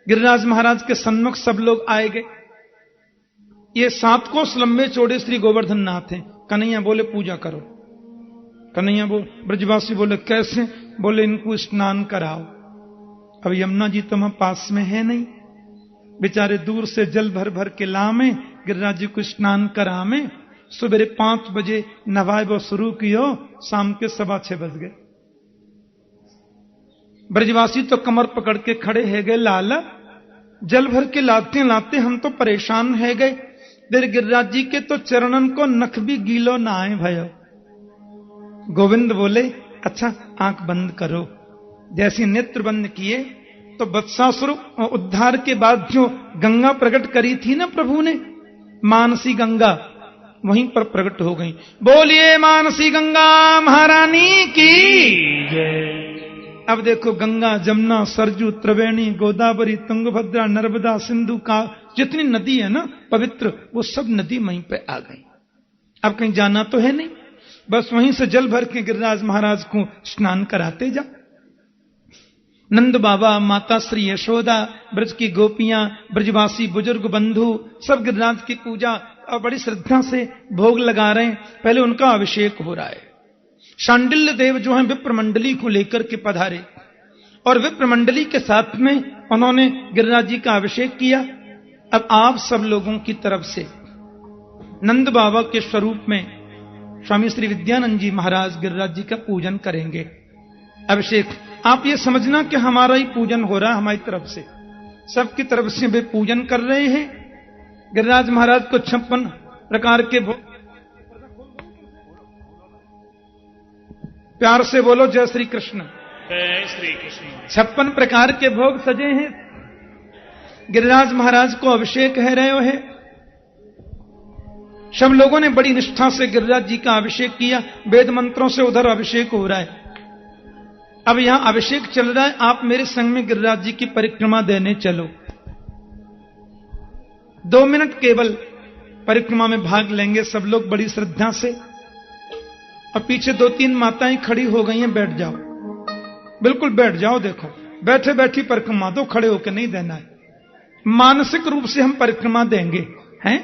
गिरिराज महाराज के सन्मुख सब लोग आए गए। ये 7 कोस लंबे चौड़े श्री गोवर्धन नाथ हैं। कन्हैया बोले पूजा करो, कन्हैया ब्रजवासी बोले कैसे? बोले इनको स्नान कराओ। अब यमुना जी तो वहां पास में है नहीं, बेचारे दूर से जल भर भर के लामे, गिरिराज जी को स्नान करामे। सुबह 5 बजे नवाए वो शुरू कियो, शाम के 6:15 बज गए। ब्रजवासी तो कमर पकड़ के खड़े है गए, लाला जल भर के लाते लाते हम तो परेशान है गए, तेरे गिरिराज जी के तो चरणन को नख भी गीलो ना आए भयो। गोविंद बोले अच्छा आंख बंद करो। जैसे नेत्र बंद किए तो वत्सासुर उद्धार के बाद जो गंगा प्रकट करी थी ना प्रभु ने, मानसी गंगा वहीं पर प्रकट हो गई। बोलिए मानसी गंगा महारानी की जय। अब देखो गंगा जमुना सरजू त्रिवेणी गोदावरी तुंगभद्रा नर्मदा सिंधु का जितनी नदी है ना पवित्र, वो सब नदी वहीं पे आ गई। अब कहीं जाना तो है नहीं, बस वहीं से जल भर के गिरिराज महाराज को स्नान कराते जा। नंद बाबा, माता श्री यशोदा, ब्रज की गोपियां, ब्रजवासी बुजुर्ग बंधु सब गिरिराज की पूजा और बड़ी श्रद्धा से भोग लगा रहे हैं। पहले उनका अभिषेक हो रहा है। शांडिल्य देव जो है विप्रमंडली को लेकर के पधारे और विप्रमंडली के साथ में उन्होंने गिरिराज जी का अभिषेक किया। अब आप सब लोगों की तरफ से नंद बाबा के स्वरूप में स्वामी श्री विद्यानंद जी महाराज गिरिराज जी का पूजन करेंगे। अभिषेक आप ये समझना कि हमारा ही पूजन हो रहा है, हमारी तरफ से, सबकी तरफ से वे पूजन कर रहे हैं। गिरिराज महाराज को 56 प्रकार के भोग, प्यार से बोलो जय श्री कृष्ण। जय श्री कृष्ण। 56 प्रकार के भोग सजे हैं। गिरिराज महाराज को अभिषेक है रहे हैं। सब लोगों ने बड़ी निष्ठा से गिरिराज जी का अभिषेक किया। वेद मंत्रों से उधर अभिषेक हो रहा है। अब यहां अभिषेक चल रहा है, आप मेरे संग में गिरिराज जी की परिक्रमा देने चलो। 2 मिनट केवल परिक्रमा में भाग लेंगे सब लोग बड़ी श्रद्धा से। और पीछे 2-3 माताएं खड़ी हो गई हैं, बैठ जाओ, बिल्कुल बैठ जाओ। देखो बैठे बैठी परिक्रमा दो, खड़े होकर नहीं देना है। मानसिक रूप से हम परिक्रमा देंगे हैं।